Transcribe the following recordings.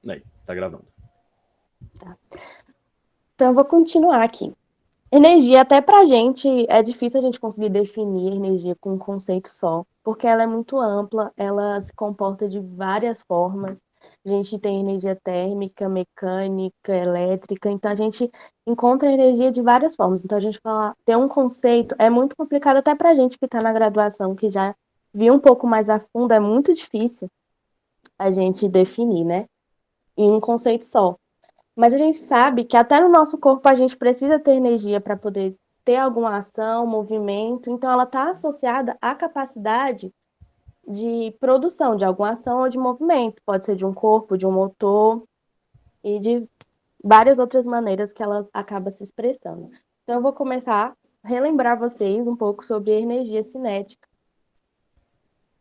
Aí, tá gravando. Tá. Então, eu vou continuar aqui. Energia, até pra gente, é difícil a gente conseguir definir energia com um conceito só, porque ela é muito ampla, ela se comporta de várias formas. A gente tem energia térmica, mecânica, elétrica, então a gente encontra energia de várias formas. Então, a gente falar, ter um conceito é muito complicado até pra gente que está na graduação, que já viu um pouco mais a fundo, é muito difícil a gente definir, né? Em um conceito só. Mas a gente sabe que até no nosso corpo a gente precisa ter energia para poder ter alguma ação, movimento. Então, ela está associada à capacidade de produção de alguma ação ou de movimento. Pode ser de um corpo, de um motor e de várias outras maneiras que ela acaba se expressando. Então, eu vou começar a relembrar vocês um pouco sobre a energia cinética.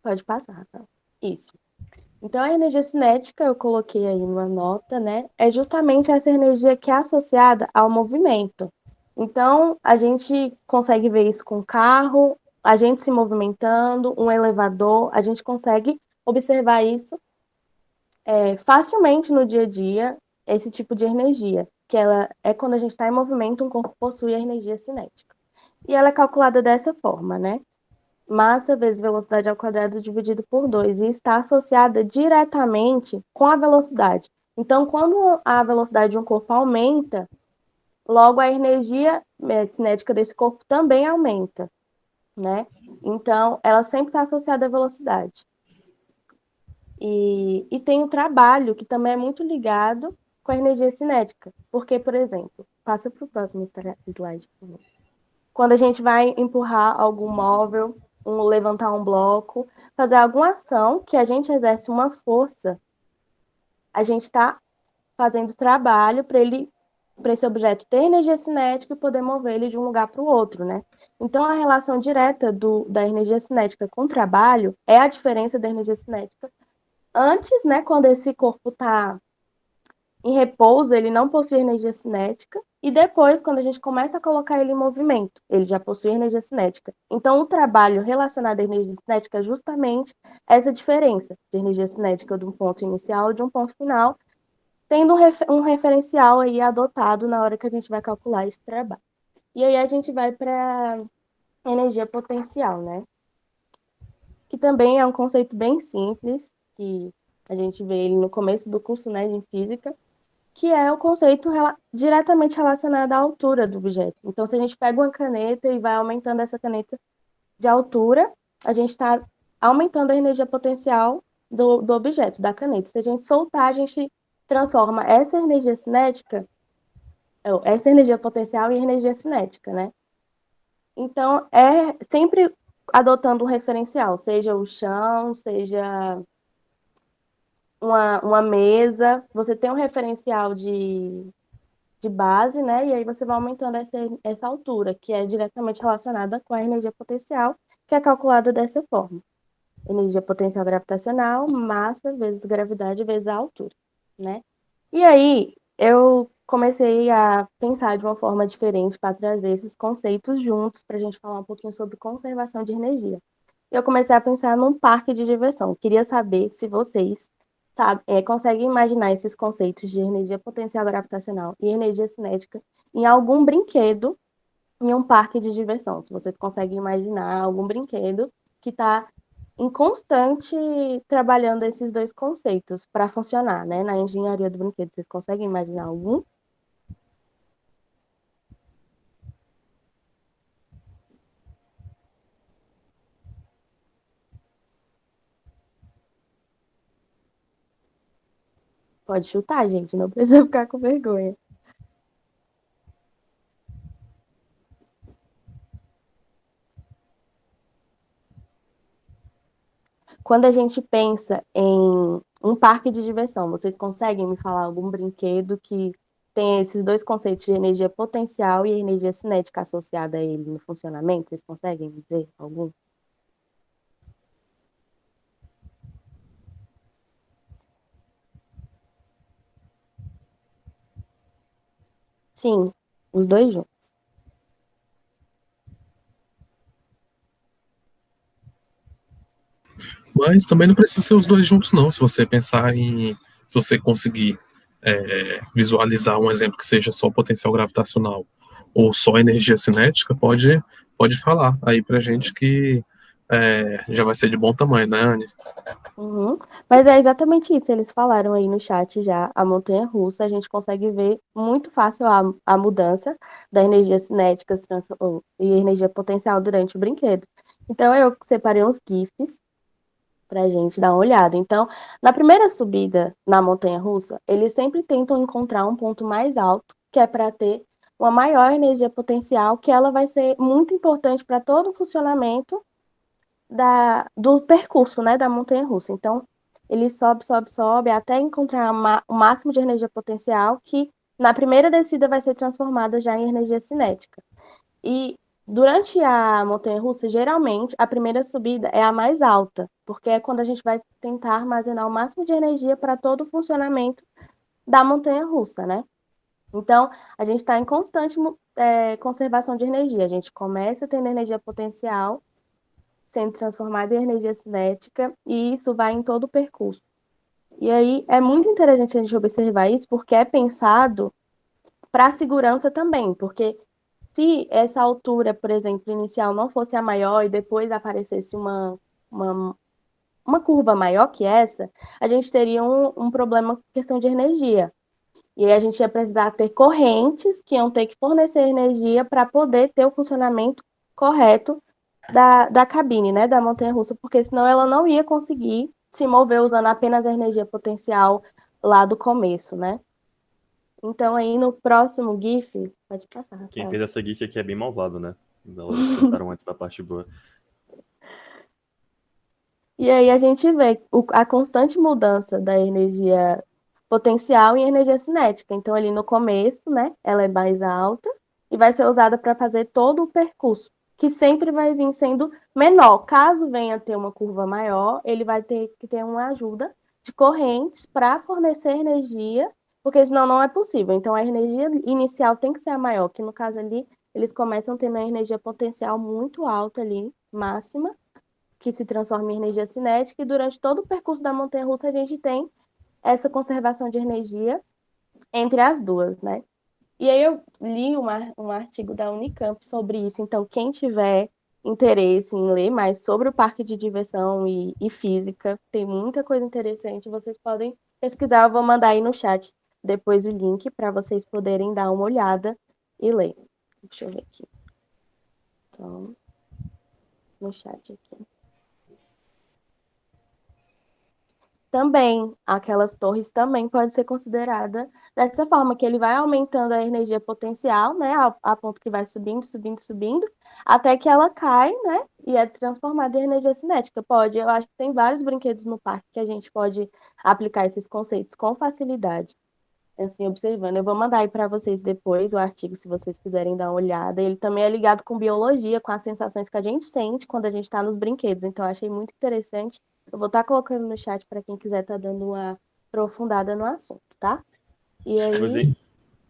Pode passar, Rafael. Isso. Então, a energia cinética, eu coloquei aí numa nota, né? É justamente essa energia que é associada ao movimento. Então, a gente consegue ver isso com o carro, a gente se movimentando, um elevador, a gente consegue observar isso facilmente no dia a dia, esse tipo de energia, que ela é quando a gente está em movimento, um corpo possui a energia cinética. E ela é calculada dessa forma, né? Massa vezes velocidade ao quadrado dividido por 2, e está associada diretamente com a velocidade. Então, quando a velocidade de um corpo aumenta, logo a energia cinética desse corpo também aumenta, né? Então, ela sempre está associada à velocidade. E tem o trabalho, que também é muito ligado com a energia cinética. Porque, por exemplo, passa para o próximo slide, por favor. Quando a gente vai empurrar algum móvel, levantar um bloco, fazer alguma ação que a gente exerce uma força, a gente está fazendo trabalho para esse objeto ter energia cinética e poder mover ele de um lugar para o outro, né? Então, a relação direta da energia cinética com o trabalho é a diferença da energia cinética antes, né, quando esse corpo está em repouso, ele não possui energia cinética, e depois, quando a gente começa a colocar ele em movimento, ele já possui energia cinética. Então, o trabalho relacionado à energia cinética é justamente essa diferença de energia cinética de um ponto inicial e de um ponto final, tendo um referencial aí adotado na hora que a gente vai calcular esse trabalho. E aí a gente vai para energia potencial, né? Que também é um conceito bem simples, que a gente vê ele no começo do curso, né, de física, que é o conceito diretamente relacionado à altura do objeto. Então, se a gente pega uma caneta e vai aumentando essa caneta de altura, a gente está aumentando a energia potencial do objeto, da caneta. Se a gente soltar, a gente transforma essa energia cinética, essa energia potencial em energia cinética, né? Então, é sempre adotando um referencial, seja o chão, seja uma mesa, você tem um referencial de base, né? E aí você vai aumentando essa altura, que é diretamente relacionada com a energia potencial, que é calculada dessa forma. Energia potencial gravitacional, massa vezes gravidade vezes a altura, né? E aí eu comecei a pensar de uma forma diferente para trazer esses conceitos juntos para a gente falar um pouquinho sobre conservação de energia. Eu comecei a pensar num parque de diversão. Queria saber se vocês conseguem imaginar esses conceitos de energia potencial gravitacional e energia cinética em algum brinquedo em um parque de diversão. Se vocês conseguem imaginar algum brinquedo que está em constante trabalhando esses dois conceitos para funcionar, né? Na engenharia do brinquedo, vocês conseguem imaginar algum? Pode chutar, gente, não precisa ficar com vergonha. Quando a gente pensa em um parque de diversão, vocês conseguem me falar algum brinquedo que tem esses dois conceitos de energia potencial e energia cinética associada a ele no funcionamento? Vocês conseguem me dizer algum? Sim, os dois juntos. Mas também não precisa ser os dois juntos, não. Se você pensar se você conseguir visualizar um exemplo que seja só potencial gravitacional ou só energia cinética, pode falar aí pra gente que já vai ser de bom tamanho, né, Anne? Uhum. Mas é exatamente isso, eles falaram aí no chat já, a montanha-russa, a gente consegue ver muito fácil a mudança da energia cinética e energia potencial durante o brinquedo. Então eu separei uns GIFs pra gente dar uma olhada. Então, na primeira subida na montanha-russa, eles sempre tentam encontrar um ponto mais alto, que é para ter uma maior energia potencial, que ela vai ser muito importante para todo o funcionamento do percurso, né, da montanha-russa. Então, ele sobe, sobe, sobe, até encontrar o máximo de energia potencial, que na primeira descida vai ser transformada já em energia cinética. E durante a montanha-russa, geralmente, a primeira subida é a mais alta, porque é quando a gente vai tentar armazenar o máximo de energia para todo o funcionamento da montanha-russa, né? Então, a gente está em constante conservação de energia. A gente começa tendo energia potencial sendo transformada em energia cinética, e isso vai em todo o percurso. E aí é muito interessante a gente observar isso, porque é pensado para a segurança também, porque se essa altura, por exemplo, inicial não fosse a maior e depois aparecesse uma curva maior que essa, a gente teria um problema com questão de energia. E aí a gente ia precisar ter correntes que iam ter que fornecer energia para poder ter o funcionamento correto da cabine, né, da montanha-russa, porque senão ela não ia conseguir se mover usando apenas a energia potencial lá do começo, né? Então aí no próximo GIF, pode passar, Rafael. Quem fez essa GIF aqui é bem malvado, né? Eles cortaram antes da parte boa. E aí a gente vê a constante mudança da energia potencial em energia cinética. Então ali no começo, né, ela é mais alta e vai ser usada para fazer todo o percurso, que sempre vai vir sendo menor. Caso venha ter uma curva maior, ele vai ter que ter uma ajuda de correntes para fornecer energia, porque senão não é possível. Então a energia inicial tem que ser a maior, que no caso ali eles começam tendo a energia potencial muito alta ali, máxima, que se transforma em energia cinética, e durante todo o percurso da montanha-russa a gente tem essa conservação de energia entre as duas, né? E aí eu li um artigo da Unicamp sobre isso, então quem tiver interesse em ler mais sobre o parque de diversão e física, tem muita coisa interessante, vocês podem pesquisar, eu vou mandar aí no chat depois o link para vocês poderem dar uma olhada e ler. Deixa eu ver aqui. Então, no chat aqui. Também, aquelas torres também pode ser considerada dessa forma, que ele vai aumentando a energia potencial, né, a ponto que vai subindo, subindo, subindo, até que ela cai, né, e é transformada em energia cinética. Pode, eu acho que tem vários brinquedos no parque que a gente pode aplicar esses conceitos com facilidade, assim, observando. Eu vou mandar aí para vocês depois o artigo, se vocês quiserem dar uma olhada. Ele também é ligado com biologia, com as sensações que a gente sente quando a gente está nos brinquedos, então eu achei muito interessante. Eu vou estar colocando no chat para quem quiser estar dando uma aprofundada no assunto, tá? E aí.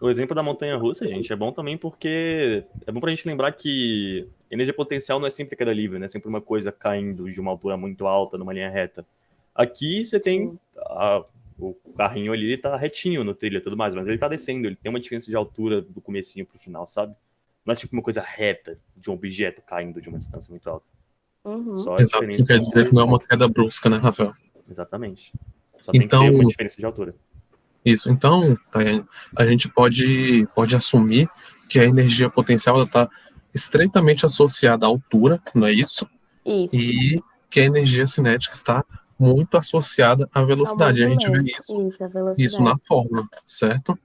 O exemplo da montanha-russa, gente, é bom também porque é bom pra gente lembrar que energia potencial não é sempre queda livre, né? É sempre uma coisa caindo de uma altura muito alta numa linha reta. Aqui você tem o carrinho ali, ele tá retinho no trilho e tudo mais, mas ele tá descendo, ele tem uma diferença de altura do comecinho pro final, sabe? Não é tipo uma coisa reta de um objeto caindo de uma distância muito alta. Uhum. Só Exato, isso quer dizer que não é uma queda brusca, né, Rafael? Exatamente. Só tem Então, que ter uma diferença de altura. Isso, então, a gente pode assumir que a energia potencial está estreitamente associada à altura, não é isso? Isso. E que a energia cinética está muito associada à velocidade. A gente vê isso na fórmula, certo?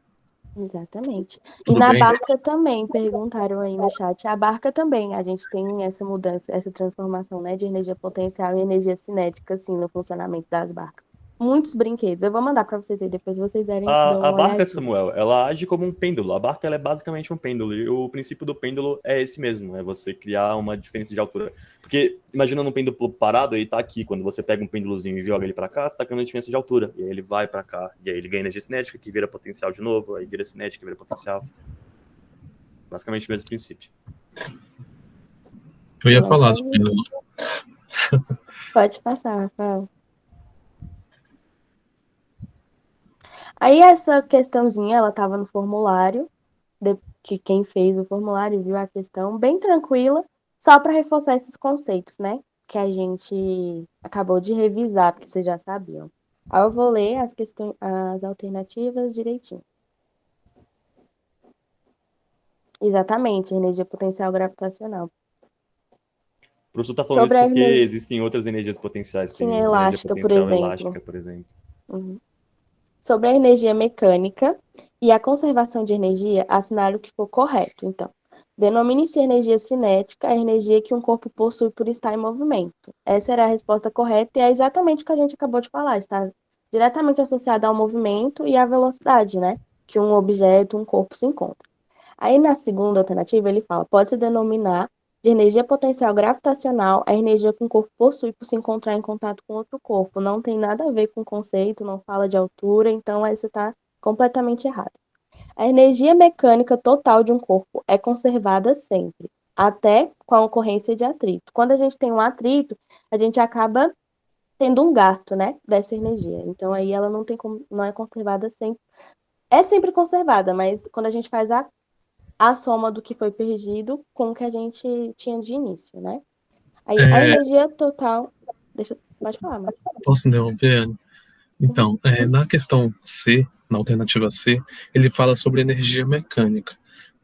Exatamente. Tudo e na bem, barca também, perguntaram aí no chat. A barca também, a gente tem essa mudança, essa transformação, né, de energia potencial e energia cinética, assim, no funcionamento das barcas. Muitos brinquedos. Eu vou mandar para vocês aí, depois vocês dão A uma barca, olhadinha. Samuel, ela age como um pêndulo. A barca ela é basicamente um pêndulo. E o princípio do pêndulo é esse mesmo: é você criar uma diferença de altura. Porque, imaginando um pêndulo parado, ele tá aqui. Quando você pega um pêndulozinho e joga ele para cá, você tá criando uma diferença de altura. E aí ele vai para cá. E aí ele ganha energia cinética, que vira potencial de novo. Aí vira cinética, que vira potencial. Basicamente o mesmo princípio. Eu ia falar do pêndulo. Pode passar, Rafael. Aí essa questãozinha, ela estava no formulário, que quem fez o formulário viu a questão bem tranquila, só para reforçar esses conceitos, né? Que a gente acabou de revisar, porque vocês já sabiam. Aí eu vou ler as alternativas direitinho. Exatamente, energia potencial gravitacional. O professor está falando Sobre isso a porque energia, existem outras energias potenciais, sim, tem energia elástica, por potencial exemplo. elástica, por exemplo. Uhum. Sobre a energia mecânica e a conservação de energia, assinale o que for correto. Então, denomine-se energia cinética a energia que um corpo possui por estar em movimento. Essa era a resposta correta e é exatamente o que a gente acabou de falar. Está diretamente associada ao movimento e à velocidade, né? Que um objeto, um corpo se encontra. Aí, na segunda alternativa, ele fala: pode-se denominar de energia potencial gravitacional a energia que um corpo possui por se encontrar em contato com outro corpo. Não tem nada a ver com o conceito, não fala de altura, então aí você está completamente errado. A energia mecânica total de um corpo é conservada sempre, até com a ocorrência de atrito. Quando a gente tem um atrito, a gente acaba tendo um gasto, né, dessa energia. Então aí ela não tem como, não é conservada sempre. É sempre conservada, mas quando a gente faz a soma do que foi perdido com o que a gente tinha de início, né? Aí a É, energia total. Pode falar, mas. posso interromper, Anne? Então, na questão C, na alternativa C, ele fala sobre energia mecânica.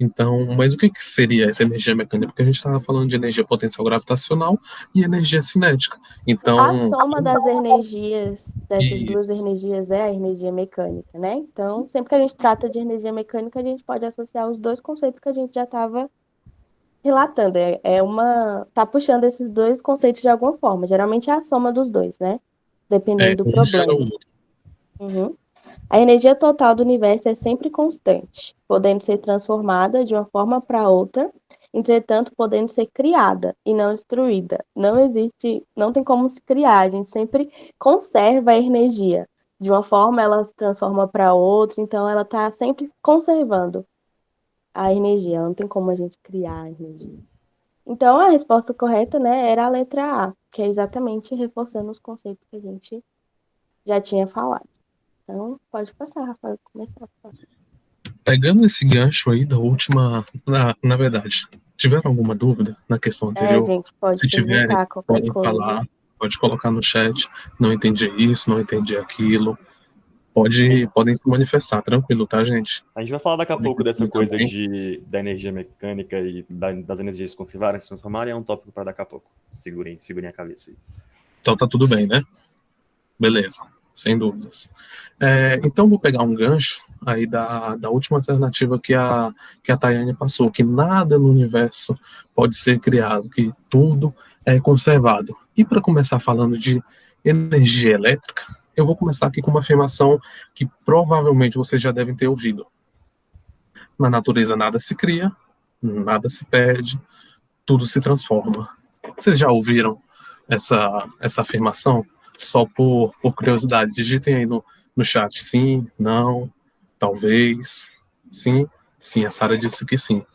Então, mas o que que seria essa energia mecânica? Porque a gente estava falando de energia potencial gravitacional e energia cinética. A Então, soma das energias, dessas duas isso. energias, é a energia mecânica, né? Então, sempre que a gente trata de energia mecânica, a gente pode associar os dois conceitos que a gente já estava relatando. Tá puxando esses dois conceitos de alguma forma. Geralmente é a soma dos dois, né? Dependendo do Um gera o problema. outro. Uhum. A energia total do universo é sempre constante, podendo ser transformada de uma forma para outra, entretanto, podendo ser criada e não destruída. Não existe, não tem como se criar, a gente sempre conserva a energia. De uma forma, ela se transforma para outra, então ela está sempre conservando a energia, não tem como a gente criar a energia. Então, a resposta correta, né, era a letra A, que é exatamente reforçando os conceitos que a gente já tinha falado. Então, pode passar, Rafael, começar. Pegando esse gancho aí da última, na verdade, tiveram alguma dúvida na questão anterior? Gente, pode Se tiverem, perguntar qualquer podem coisa. falar, pode colocar no chat. Não entendi isso, não entendi aquilo. Podem se manifestar, tranquilo, tá, gente? A gente vai falar daqui a Podem pouco dessa contribuir coisa também. da energia mecânica e das energias conservarem, se transformarem, é um tópico para daqui a pouco. Segurem a cabeça aí. Então tá tudo bem, né? Beleza, sem dúvidas. Então vou pegar um gancho aí da última alternativa que a Tayane passou, que nada no universo pode ser criado, que tudo é conservado. E para começar falando de energia elétrica, eu vou começar aqui com uma afirmação que provavelmente vocês já devem ter ouvido. Na natureza nada se cria, nada se perde, tudo se transforma. Vocês já ouviram essa afirmação? Só por curiosidade, digitem aí no chat sim, não, talvez, sim, sim, a Sara disse que sim.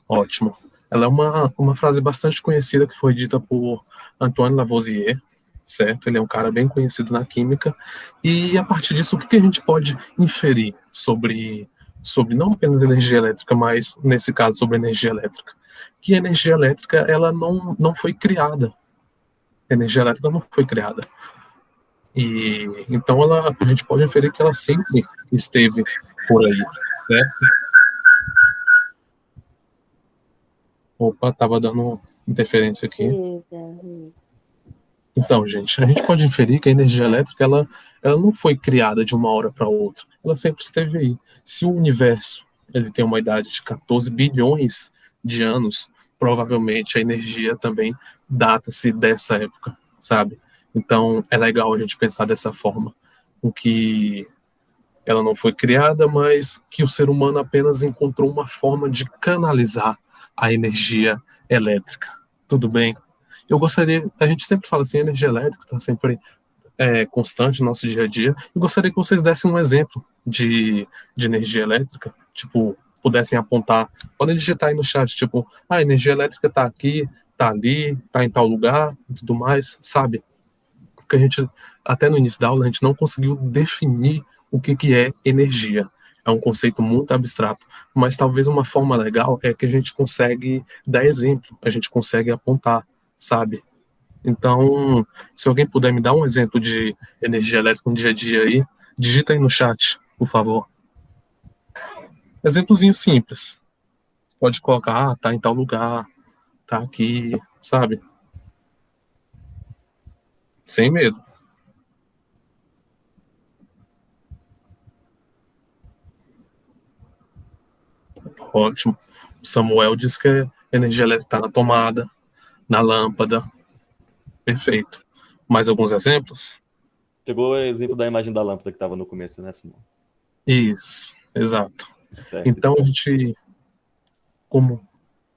Ótimo. Ela é uma frase bastante conhecida que foi dita por Antoine Lavoisier, certo? Ele é um cara bem conhecido na química, e a partir disso, o que a gente pode inferir sobre não apenas energia elétrica, mas, nesse caso, sobre energia elétrica? Que a energia elétrica, ela não foi criada. A energia elétrica não foi criada. E então a gente pode inferir que ela sempre esteve por aí, certo? Opa, tava dando interferência aqui. Beleza. Então, gente, a gente pode inferir que a energia elétrica ela não foi criada de uma hora para outra. Ela sempre esteve aí. Se o universo ele tem uma idade de 14 bilhões de anos, provavelmente a energia também data-se dessa época, sabe? Então, é legal a gente pensar dessa forma, o que ela não foi criada, mas que o ser humano apenas encontrou uma forma de canalizar a energia elétrica. Tudo bem? Eu gostaria, a gente sempre fala assim, a energia elétrica está sempre constante no nosso dia a dia. Eu gostaria que vocês dessem um exemplo de energia elétrica, tipo, pudessem apontar, podem digitar aí no chat, tipo, a energia elétrica está aqui, está ali, está em tal lugar, e tudo mais, sabe? porque a gente, até no início da aula, a gente não conseguiu definir o que é energia. É um conceito muito abstrato, mas talvez uma forma legal é que a gente consegue dar exemplo, a gente consegue apontar, sabe? Então, se alguém puder me dar um exemplo de energia elétrica no dia a dia aí, digita aí no chat, por favor. Exemplozinho simples. Pode colocar, tá em tal lugar, tá aqui, sabe? Sem medo. Ótimo. O Samuel diz que a energia elétrica está na tomada, na lâmpada. Perfeito. Mais alguns exemplos? Pegou o exemplo da imagem da lâmpada que estava no começo, né, Simão? Isso, exato. Esperto, Então a esperto. gente, como,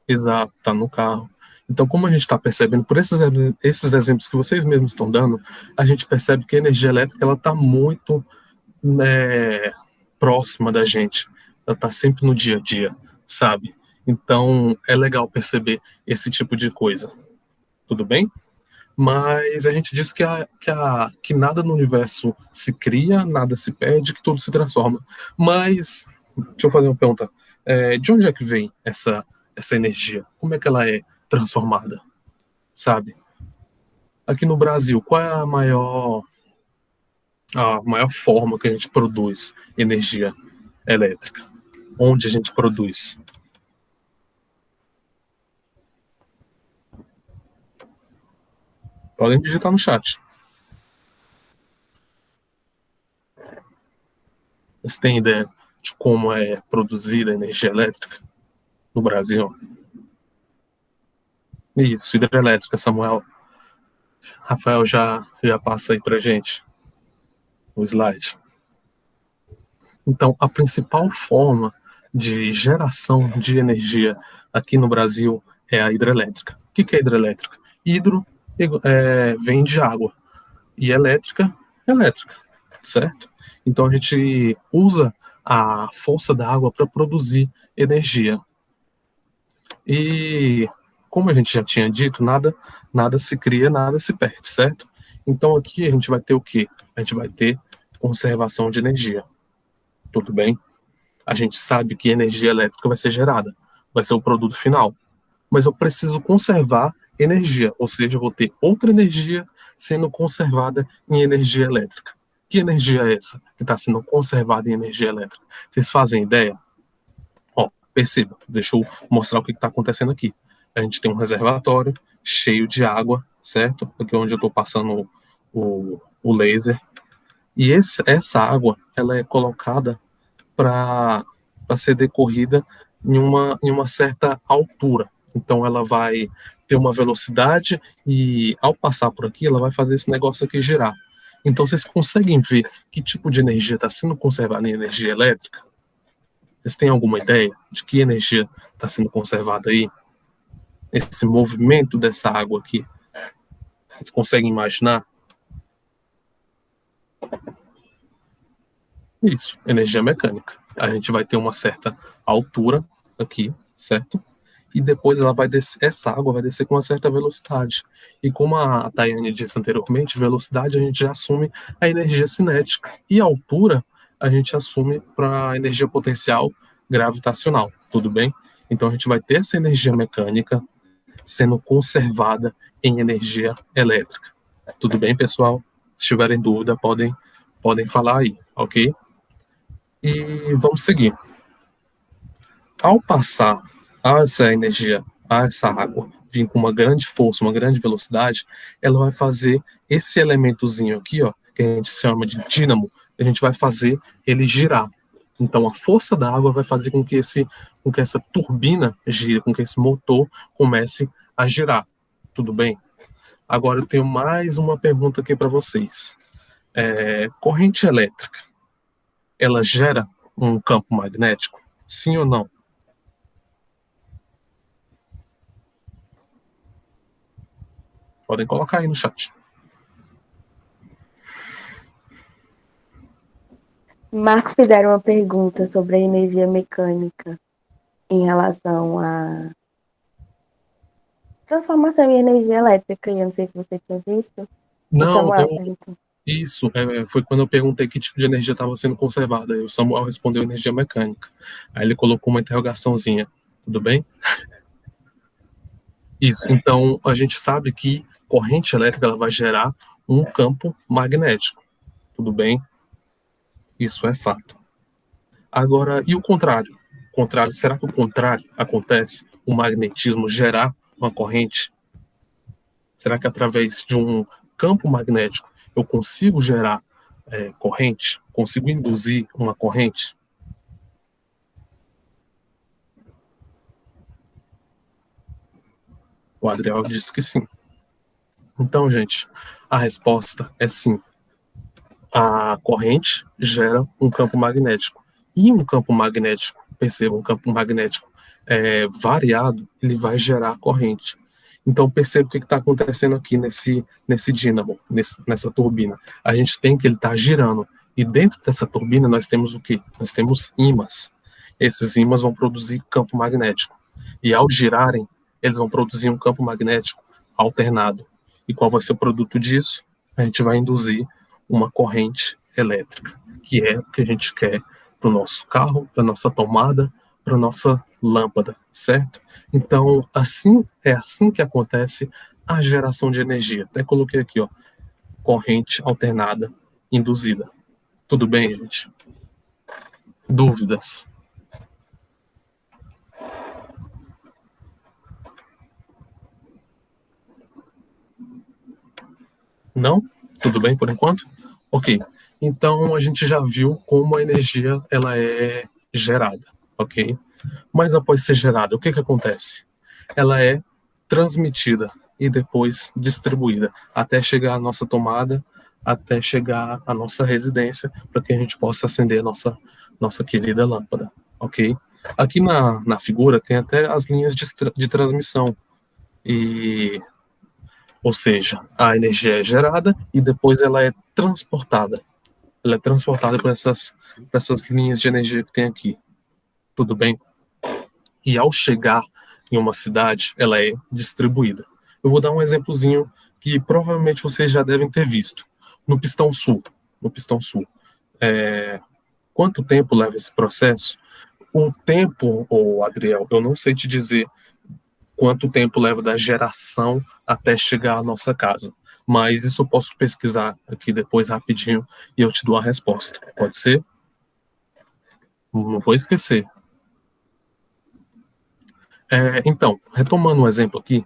exato, tá no carro. Então, como a gente está percebendo, por esses exemplos que vocês mesmos estão dando, a gente percebe que a energia elétrica ela está muito, né, próxima da gente. Ela está sempre no dia a dia, sabe? Então, é legal perceber esse tipo de coisa. Tudo bem? Mas a gente diz que nada no universo se cria, nada se perde, que tudo se transforma. Mas, deixa eu fazer uma pergunta. De onde é que vem essa energia? Como é que ela é transformada? Sabe? Aqui no Brasil, qual é a maior forma que a gente produz energia elétrica? Onde a gente produz? Podem digitar no chat. Você tem ideia de como é produzida a energia elétrica no Brasil? Isso, hidrelétrica, Samuel. Rafael já passa aí pra gente o slide. Então, a principal forma de geração de energia aqui no Brasil é a hidrelétrica. O que é hidrelétrica? Hidro vem de água e elétrica, elétrica, certo? Então a gente usa a força da água para produzir energia. E como a gente já tinha dito, nada se cria, nada se perde, certo? Então aqui a gente vai ter o quê? A gente vai ter conservação de energia. Tudo bem? A gente sabe que energia elétrica vai ser gerada, vai ser o produto final. Mas eu preciso conservar energia, ou seja, eu vou ter outra energia sendo conservada em energia elétrica. Que energia é essa que está sendo conservada em energia elétrica? Vocês fazem ideia? Ó, perceba, deixa eu mostrar o que está acontecendo aqui. A gente tem um reservatório cheio de água, certo? Aqui onde eu estou passando o laser. E essa água, ela é colocada para ser decorrida em uma certa altura. Então ela vai ter uma velocidade e ao passar por aqui, ela vai fazer esse negócio aqui girar. Então vocês conseguem ver que tipo de energia está sendo conservada em energia elétrica? Vocês têm alguma ideia de que energia está sendo conservada aí? Esse movimento dessa água aqui. Vocês conseguem imaginar? Isso, energia mecânica. A gente vai ter uma certa altura aqui, certo? E depois ela vai descer, essa água vai descer com uma certa velocidade. E como a Tayane disse anteriormente, velocidade a gente já assume a energia cinética. E a altura a gente assume para a energia potencial gravitacional, tudo bem? Então a gente vai ter essa energia mecânica sendo conservada em energia elétrica. Tudo bem, pessoal? Se tiverem dúvida, podem falar aí, ok? E vamos seguir. Ao passar essa energia, essa água, vir com uma grande força, uma grande velocidade, ela vai fazer esse elementozinho aqui, ó, que a gente chama de dínamo, a gente vai fazer ele girar. Então a força da água vai fazer com que essa turbina gire, com que esse motor comece a girar. Tudo bem? Agora eu tenho mais uma pergunta aqui para vocês. Corrente elétrica, ela gera um campo magnético? Sim ou não? Podem colocar aí no chat. Marco fizeram uma pergunta sobre a energia mecânica em relação à transformação em energia elétrica, e eu não sei se você tinha visto. O Não, Samuel perguntou. isso, foi quando eu perguntei que tipo de energia estava sendo conservada. Aí o Samuel respondeu energia mecânica. Aí ele colocou uma interrogaçãozinha. Tudo bem? Isso. Então, a gente sabe que corrente elétrica ela vai gerar um campo magnético. Tudo bem? Isso é fato. Agora, e o contrário? Será que o contrário acontece? O magnetismo gerar uma corrente? Será que através de um campo magnético eu consigo gerar corrente? Consigo induzir uma corrente? O Adriel disse que sim. Então, gente, a resposta é sim. A corrente gera um campo magnético. E um campo magnético, perceba, um campo magnético variado, ele vai gerar corrente. Então, perceba o que está acontecendo aqui nesse dínamo, nessa turbina. A gente tem que ele está girando. E dentro dessa turbina nós temos o quê? Nós temos ímãs. Esses ímãs vão produzir campo magnético. E ao girarem, eles vão produzir um campo magnético alternado. E qual vai ser o produto disso? A gente vai induzir uma corrente elétrica, que é o que a gente quer para o nosso carro, para a nossa tomada, para a nossa lâmpada, certo? Então, é assim que acontece a geração de energia. Até coloquei aqui, ó, corrente alternada induzida. Tudo bem, gente? Dúvidas? Não? Tudo bem por enquanto? Ok. Então a gente já viu como a energia ela é gerada, ok? Mas após ser gerada, o que acontece? Ela é transmitida e depois distribuída até chegar à nossa tomada, até chegar à nossa residência, para que a gente possa acender a nossa querida lâmpada, ok? Aqui na figura tem até as linhas de transmissão. Ou seja, a energia é gerada e depois ela é transportada. Ela é transportada por essas linhas de energia que tem aqui. Tudo bem? E ao chegar em uma cidade, ela é distribuída. Eu vou dar um exemplozinho que provavelmente vocês já devem ter visto. No Pistão Sul. No Pistão Sul. Quanto tempo leva esse processo? O tempo, Adriel, eu não sei te dizer quanto tempo leva da geração até chegar à nossa casa. Mas isso eu posso pesquisar aqui depois rapidinho e eu te dou a resposta. Pode ser? Não vou esquecer. Então, retomando um exemplo aqui,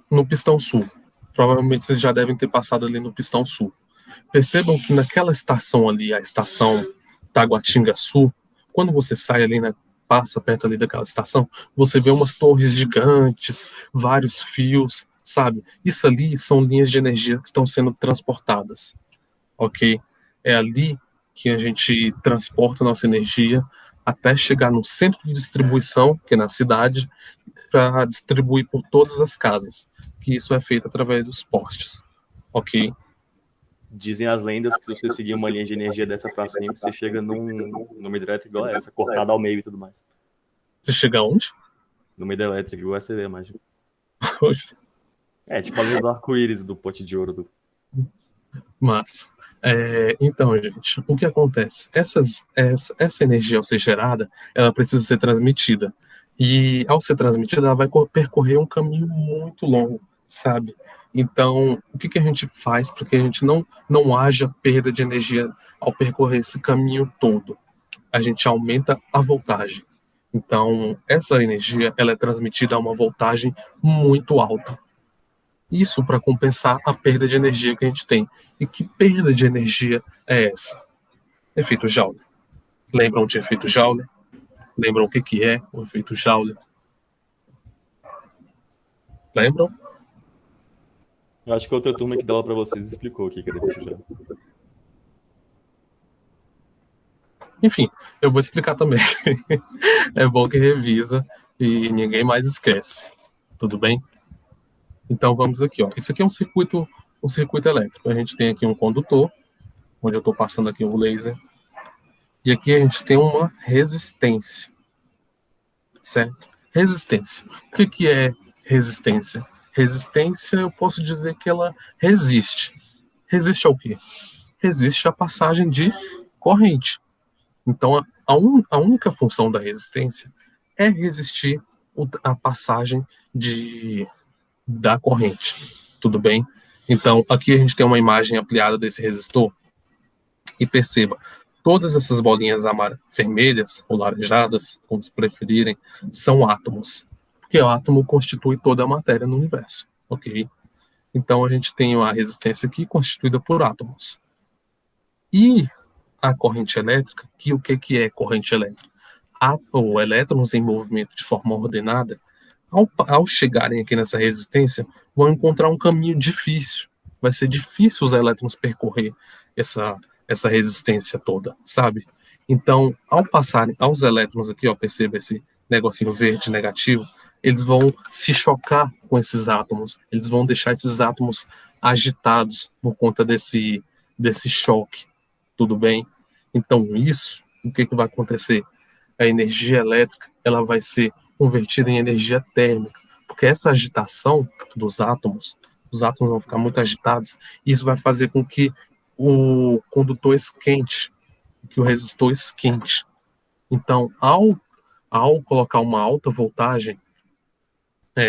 no Pistão Sul. Provavelmente vocês já devem ter passado ali no Pistão Sul. Percebam que naquela estação ali, a estação Taguatinga Sul, quando você sai ali, né, passa perto ali daquela estação, você vê umas torres gigantes, vários fios, sabe? Isso ali são linhas de energia que estão sendo transportadas, ok? É ali que a gente transporta a nossa energia até chegar no centro de distribuição, que é na cidade, para distribuir por todas as casas, que isso é feito através dos postes, ok? Dizem as lendas que se você seguir uma linha de energia dessa pra sempre, você chega numa hidrelétrica igual essa, cortada ao meio e tudo mais. Você chega aonde? Numa hidrelétrica igual essa ideia, imagina. Tipo a linha do arco-íris do pote de ouro do... Mas, então, gente, o que acontece? Essa energia, ao ser gerada, ela precisa ser transmitida. E, ao ser transmitida, ela vai percorrer um caminho muito longo, sabe? Então, o que a gente faz para que a gente não haja perda de energia ao percorrer esse caminho todo? A gente aumenta a voltagem. Então, essa energia ela é transmitida a uma voltagem muito alta. Isso para compensar a perda de energia que a gente tem. E que perda de energia é essa? Efeito Joule. Lembram de efeito Joule? Lembram o que é o efeito Joule? Lembram? Eu acho que a outra turma que deu para vocês explicou o que era efeito Joule. Enfim, eu vou explicar também. É bom que revisa e ninguém mais esquece. Tudo bem? Então vamos aqui, ó. Isso aqui é um circuito elétrico. A gente tem aqui um condutor, onde eu estou passando aqui um laser. E aqui a gente tem uma resistência. Certo? Resistência. O que é resistência? Resistência, eu posso dizer que ela resiste. Resiste ao quê? Resiste à passagem de corrente. Então, a única função da resistência é resistir a passagem da corrente. Tudo bem? Então, aqui a gente tem uma imagem ampliada desse resistor. E perceba, todas essas bolinhas vermelhas ou laranjadas, como se preferirem, são átomos. Porque o átomo constitui toda a matéria no universo. Ok? Então, a gente tem a resistência aqui constituída por átomos. E a corrente elétrica, o que é corrente elétrica? Ou elétrons em movimento de forma ordenada, ao chegarem aqui nessa resistência, vão encontrar um caminho difícil. Vai ser difícil os elétrons percorrer essa resistência toda, sabe? Então, ao passarem aos elétrons aqui, ó, perceba esse negocinho verde negativo, eles vão se chocar com esses átomos, eles vão deixar esses átomos agitados por conta desse choque, tudo bem? Então, o que vai acontecer? A energia elétrica, ela vai ser convertida em energia térmica, porque essa agitação dos átomos, os átomos vão ficar muito agitados, e isso vai fazer com que o condutor esquente, que o resistor esquente. Então, ao colocar uma alta voltagem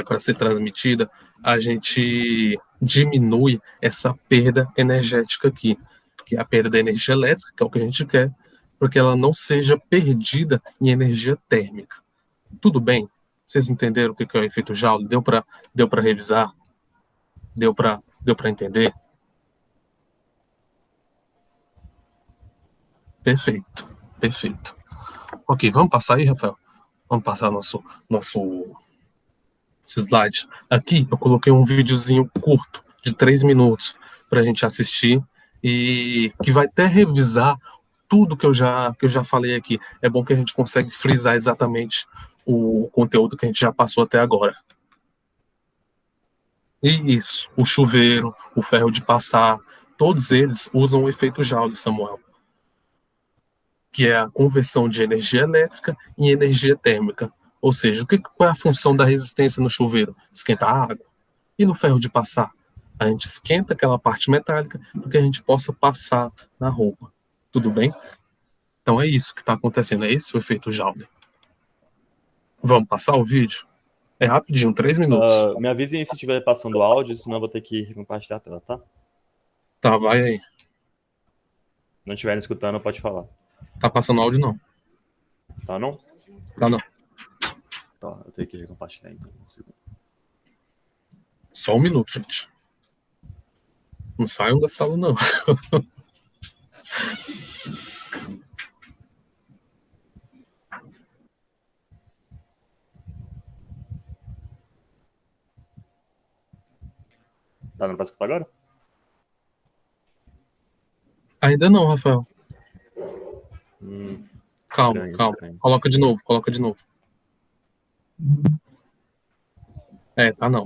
para ser transmitida, a gente diminui essa perda energética aqui, que é a perda da energia elétrica, que é o que a gente quer, porque ela não seja perdida em energia térmica. Tudo bem? Vocês entenderam o que é o efeito Joule? Deu para revisar? Deu para entender? Perfeito. Ok, vamos passar aí, Rafael? Vamos passar nosso slide. Aqui eu coloquei um videozinho curto, de 3 minutos, para a gente assistir, e que vai até revisar tudo que eu já falei aqui. É bom que a gente consegue frisar exatamente o conteúdo que a gente já passou até agora. E isso, o chuveiro, o ferro de passar, todos eles usam o efeito Joule, Samuel, que é a conversão de energia elétrica em energia térmica. Ou seja, qual é a função da resistência no chuveiro? Esquentar a água. E no ferro de passar? A gente esquenta aquela parte metálica para que a gente possa passar na roupa. Tudo bem? Então é isso que está acontecendo. É esse o efeito Joule. Vamos passar o vídeo? É rapidinho, 3 minutos. Me avisem aí se estiver passando áudio, senão eu vou ter que compartilhar a tela, tá? Tá, vai aí. Não estiverem escutando, pode falar. Tá passando áudio, não. Tá, não? Tá, não. Tá, eu tenho que compartilhar então. Só 1 minuto, gente. Não saiam da sala, não. Tá dando pra escutar agora? Ainda não, Rafael. Calma. Estranho. Coloca de novo. Tá não.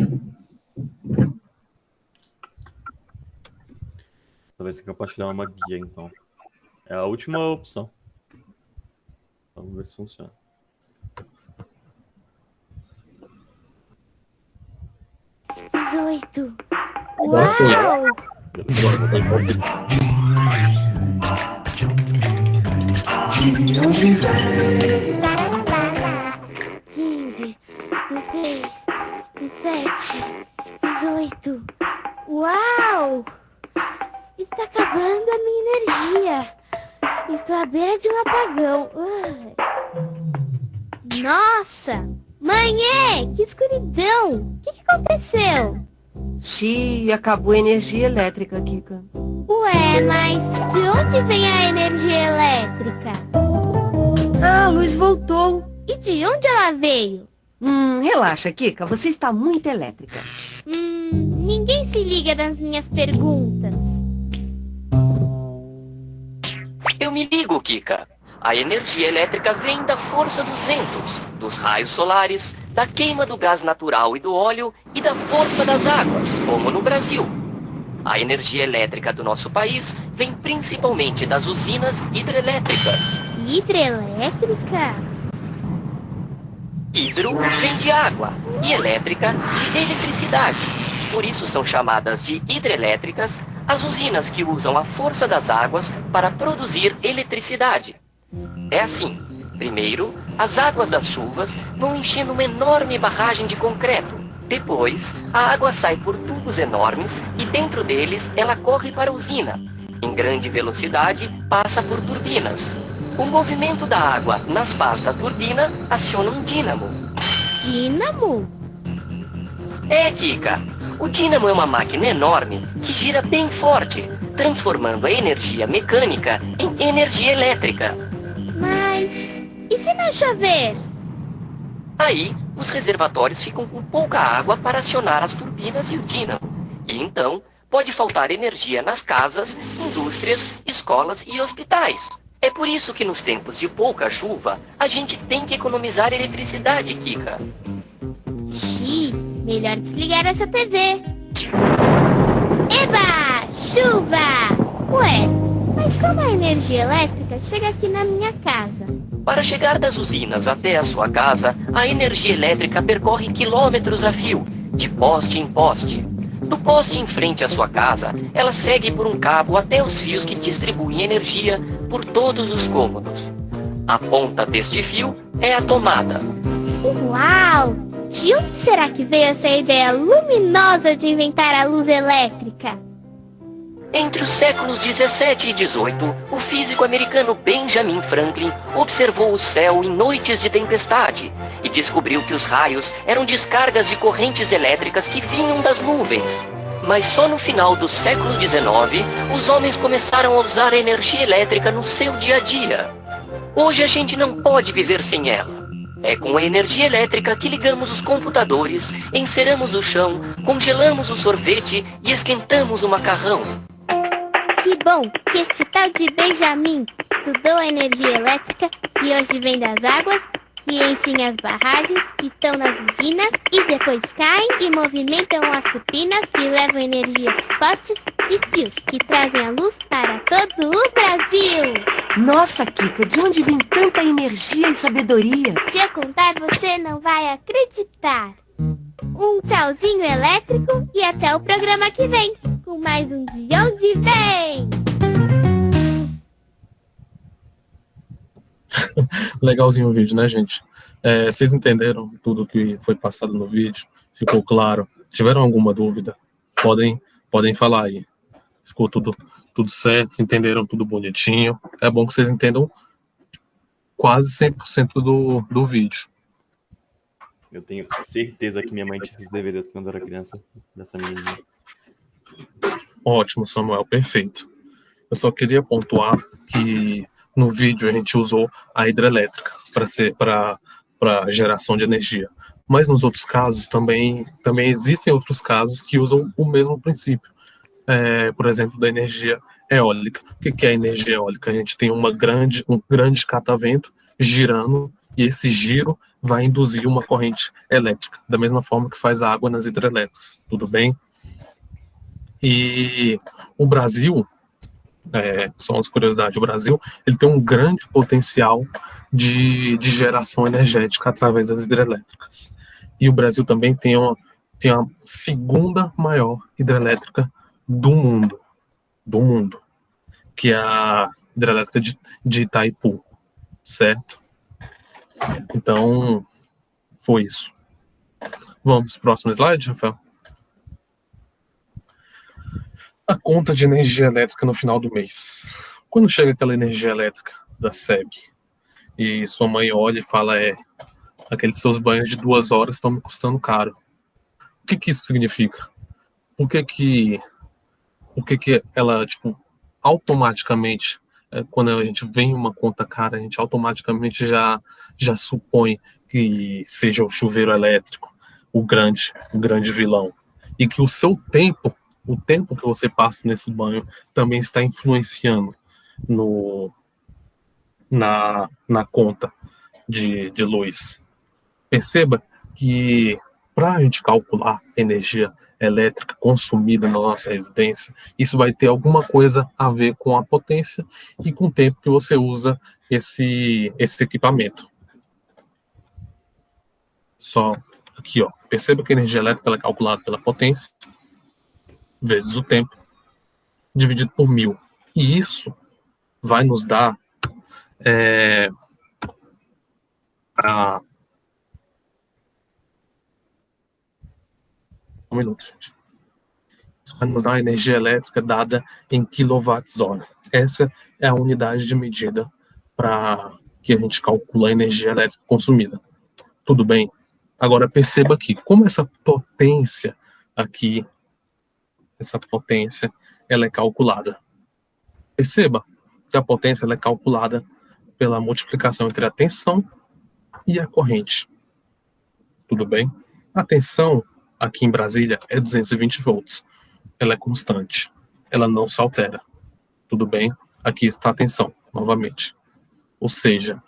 Talvez você compartilhar uma guia, então. É a última opção. Vamos ver se funciona. Dezoito. Uau! Lá. 15, 16, 17, 18. Uau! Está acabando a minha energia. Estou à beira de um apagão. Nossa! Mãe, que escuridão! O que aconteceu? Xiii, acabou a energia elétrica, Kika. Ué, mas de onde vem a energia elétrica? Ah, a luz voltou. E de onde ela veio? Relaxa, Kika, você está muito elétrica. Ninguém se liga nas minhas perguntas. Eu me ligo, Kika. A energia elétrica vem da força dos ventos, dos raios solares, da queima do gás natural e do óleo e da força das águas, como no Brasil. A energia elétrica do nosso país vem principalmente das usinas hidrelétricas. Hidrelétrica? Hidro vem de água e elétrica de eletricidade. Por isso são chamadas de hidrelétricas as usinas que usam a força das águas para produzir eletricidade. É assim. Primeiro, as águas das chuvas vão enchendo uma enorme barragem de concreto. Depois, a água sai por tubos enormes e dentro deles ela corre para a usina. Em grande velocidade, passa por turbinas. O movimento da água nas pás da turbina aciona um dínamo. Dínamo? É, Kika. O dínamo é uma máquina enorme que gira bem forte, transformando a energia mecânica em energia elétrica. Mas e se não chover? Aí, os reservatórios ficam com pouca água para acionar as turbinas e o dínamo. E então, pode faltar energia nas casas, indústrias, escolas e hospitais. É por isso que nos tempos de pouca chuva, a gente tem que economizar eletricidade, Kika. Xiii, melhor desligar essa TV. Eba! Chuva! Ué, mas como a energia elétrica chega aqui na minha casa? Para chegar das usinas até a sua casa, a energia elétrica percorre quilômetros a fio, de poste em poste. Do poste em frente à sua casa, ela segue por um cabo até os fios que distribuem energia por todos os cômodos. A ponta deste fio é a tomada. Uau! De onde será que veio essa ideia luminosa de inventar a luz elétrica? Entre os séculos 17 e 18, o físico americano Benjamin Franklin observou o céu em noites de tempestade e descobriu que os raios eram descargas de correntes elétricas que vinham das nuvens. Mas só no final do século 19, os homens começaram a usar a energia elétrica no seu dia a dia. Hoje a gente não pode viver sem ela. É com a energia elétrica que ligamos os computadores, enceramos o chão, congelamos o sorvete e esquentamos o macarrão. Que bom que este tal de Benjamin estudou a energia elétrica que hoje vem das águas, que enchem as barragens que estão nas usinas e depois caem e movimentam as turbinas que levam energia para os postes e fios que trazem a luz para todo o Brasil. Nossa, Kika, de onde vem tanta energia e sabedoria? Se eu contar, você não vai acreditar. Um tchauzinho elétrico e até o programa que vem, com mais um De Onde Vem! Legalzinho o vídeo, né, gente? Vocês entenderam tudo que foi passado no vídeo? Ficou claro? Tiveram alguma dúvida? Podem falar aí. Ficou tudo certo? Se entenderam tudo bonitinho? É bom que vocês entendam quase 100% do vídeo. Eu tenho certeza que minha mãe tinha esses DVDs quando eu era criança, dessa menina. Ótimo, Samuel, perfeito. Eu só queria pontuar que no vídeo a gente usou a hidrelétrica para geração de energia. Mas nos outros casos também existem outros casos que usam o mesmo princípio. Por exemplo, da energia eólica. O que é a energia eólica? A gente tem um grande catavento girando e esse giro vai induzir uma corrente elétrica, da mesma forma que faz a água nas hidrelétricas. Tudo bem? E o Brasil, só umas curiosidades, o Brasil ele tem um grande potencial de geração energética através das hidrelétricas. E o Brasil também tem a segunda maior hidrelétrica do mundo, que é a hidrelétrica de Itaipu, certo? Então, foi isso. Vamos para o próximo slide, Rafael? A conta de energia elétrica no final do mês. Quando chega aquela energia elétrica da SEB e sua mãe olha e fala, aqueles seus banhos de 2 horas estão me custando caro. O que isso significa? Por que ela, automaticamente, quando a gente vê uma conta cara, a gente automaticamente já supõe que seja o chuveiro elétrico o grande vilão. E que o seu tempo, o tempo que você passa nesse banho, também está influenciando na conta de luz. Perceba que para a gente calcular energia elétrica consumida na nossa residência, isso vai ter alguma coisa a ver com a potência e com o tempo que você usa esse equipamento. só aqui, ó. Perceba que a energia elétrica ela é calculada pela potência vezes o tempo dividido por 1000. E isso vai nos dar um minuto, gente. Isso vai nos dar a energia elétrica dada em quilowatts-hora. Essa é a unidade de medida para que a gente calcula a energia elétrica consumida. Tudo bem? Agora perceba aqui, como essa potência aqui, ela é calculada. Perceba que a potência ela é calculada pela multiplicação entre a tensão e a corrente. Tudo bem? A tensão aqui em Brasília é 220 volts. Ela é constante. Ela não se altera. Tudo bem? Aqui está a tensão, novamente. Ou seja,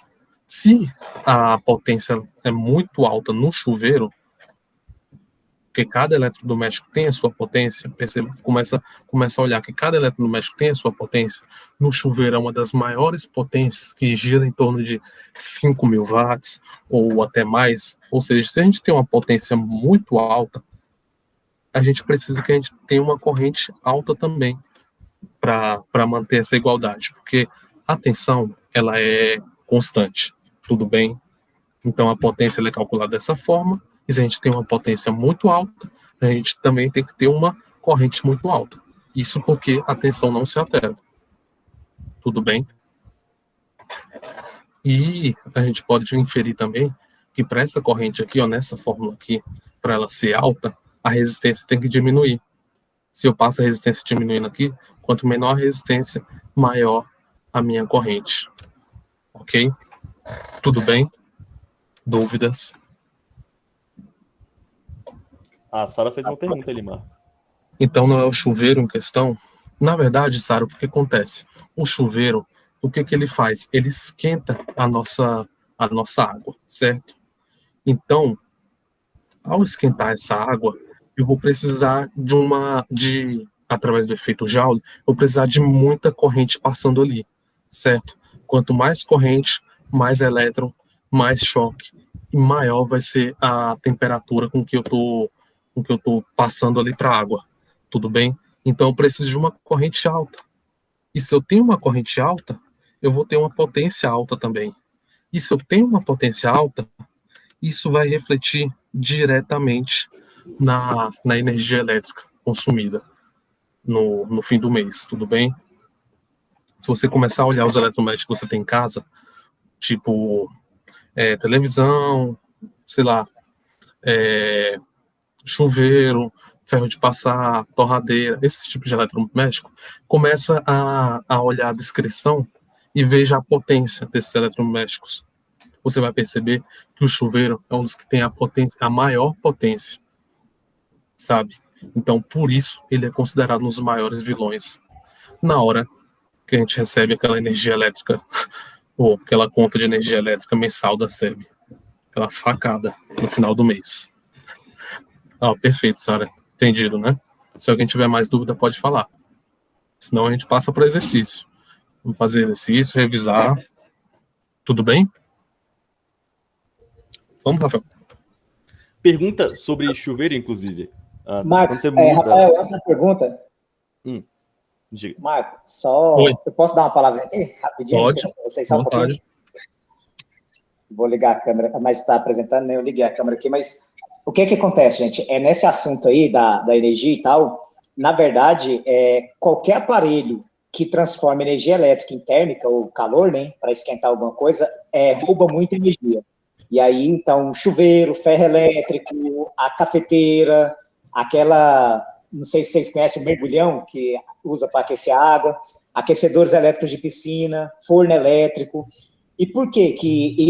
se a potência é muito alta no chuveiro, porque cada eletrodoméstico tem a sua potência, perceba, começa a olhar que cada eletrodoméstico tem a sua potência. No chuveiro é uma das maiores potências, que gira em torno de 5.000 watts ou até mais. Ou seja, se a gente tem uma potência muito alta, a gente precisa que a gente tenha uma corrente alta também para manter essa igualdade, porque a tensão ela é constante, tudo bem? Então a potência ela é calculada dessa forma. E se a gente tem uma potência muito alta, a gente também tem que ter uma corrente muito alta. Isso porque a tensão não se altera. Tudo bem? E a gente pode inferir também que para essa corrente aqui, ó, nessa fórmula aqui, para ela ser alta, a resistência tem que diminuir. Se eu passo a resistência diminuindo aqui, quanto menor a resistência, maior a minha corrente. Ok? Tudo bem? Dúvidas? A Sara fez uma pergunta ali, Marco. Então não é o chuveiro em questão? Na verdade, Sara, o que acontece? O chuveiro, o que ele faz? Ele esquenta a nossa água, certo? Então, ao esquentar essa água, eu vou precisar através do efeito Joule, eu vou precisar de muita corrente passando ali, certo? Quanto mais corrente, mais elétron, mais choque, e maior vai ser a temperatura com que eu tô passando ali para a água, tudo bem? Então eu preciso de uma corrente alta. E se eu tenho uma corrente alta, eu vou ter uma potência alta também. E se eu tenho uma potência alta, isso vai refletir diretamente na energia elétrica consumida no fim do mês, tudo bem? Se você começar a olhar os eletrodomésticos que você tem em casa, tipo televisão, sei lá, chuveiro, ferro de passar, torradeira, esse tipo de eletrodoméstico, começa a olhar a descrição e veja a potência desses eletrodomésticos. Você vai perceber que o chuveiro é um dos que tem a maior potência, sabe? Então, por isso, ele é considerado um dos maiores vilões na hora que a gente recebe aquela energia elétrica, ou aquela conta de energia elétrica mensal da SEB, aquela facada no final do mês. Perfeito, Sara. Entendido, né? Se alguém tiver mais dúvida, pode falar. Senão a gente passa para o exercício. Vamos fazer exercício, revisar. Tudo bem? Vamos, Rafael. Pergunta sobre chuveiro, inclusive. Marco, Rafael, antes da pergunta. Diga. Marco, só... Oi. Eu posso dar uma palavra aqui? Rapidinho? Pode. Vocês só um pouquinho. Vou ligar a câmera, mas está apresentando, né? Eu liguei a câmera aqui, mas... O que acontece, gente? Nesse assunto aí da energia e tal, na verdade, qualquer aparelho que transforma energia elétrica em térmica ou calor, né, para esquentar alguma coisa, rouba muita energia. E aí, então, chuveiro, ferro elétrico, a cafeteira, aquela, não sei se vocês conhecem o mergulhão, que usa para aquecer a água, aquecedores elétricos de piscina, forno elétrico. E por que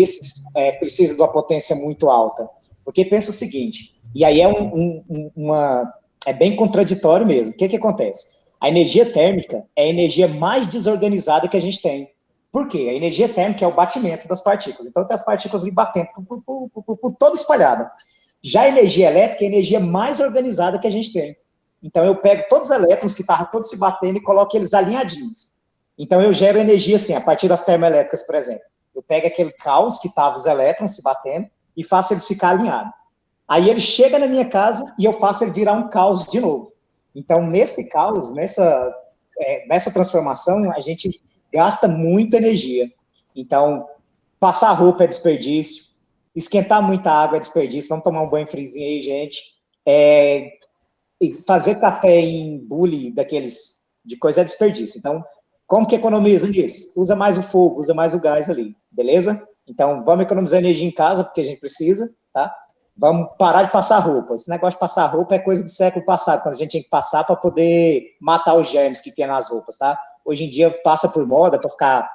esses precisam de uma potência muito alta? Porque pensa o seguinte, e aí é bem contraditório mesmo. O que acontece? A energia térmica é a energia mais desorganizada que a gente tem. Por quê? A energia térmica é o batimento das partículas. Então, tem as partículas ali batendo por toda espalhada. Já a energia elétrica é a energia mais organizada que a gente tem. Então, eu pego todos os elétrons que estavam todos se batendo e coloco eles alinhadinhos. Então, eu gero energia assim, a partir das termoelétricas, por exemplo. Eu pego aquele caos que estava os elétrons se batendo, e faço ele ficar alinhado. Aí ele chega na minha casa e eu faço ele virar um caos de novo. Então, nesse caos, nessa transformação, a gente gasta muita energia. Então, passar roupa é desperdício, esquentar muita água é desperdício, vamos tomar um banho friozinho aí, gente. Fazer café em bule daqueles de coisa é desperdício. Então, como que economiza nisso? Usa mais o fogo, usa mais o gás ali, beleza? Então, vamos economizar energia em casa, porque a gente precisa, tá? Vamos parar de passar roupa. Esse negócio de passar roupa é coisa do século passado, quando a gente tinha que passar para poder matar os germes que tem nas roupas, tá? Hoje em dia passa por moda para ficar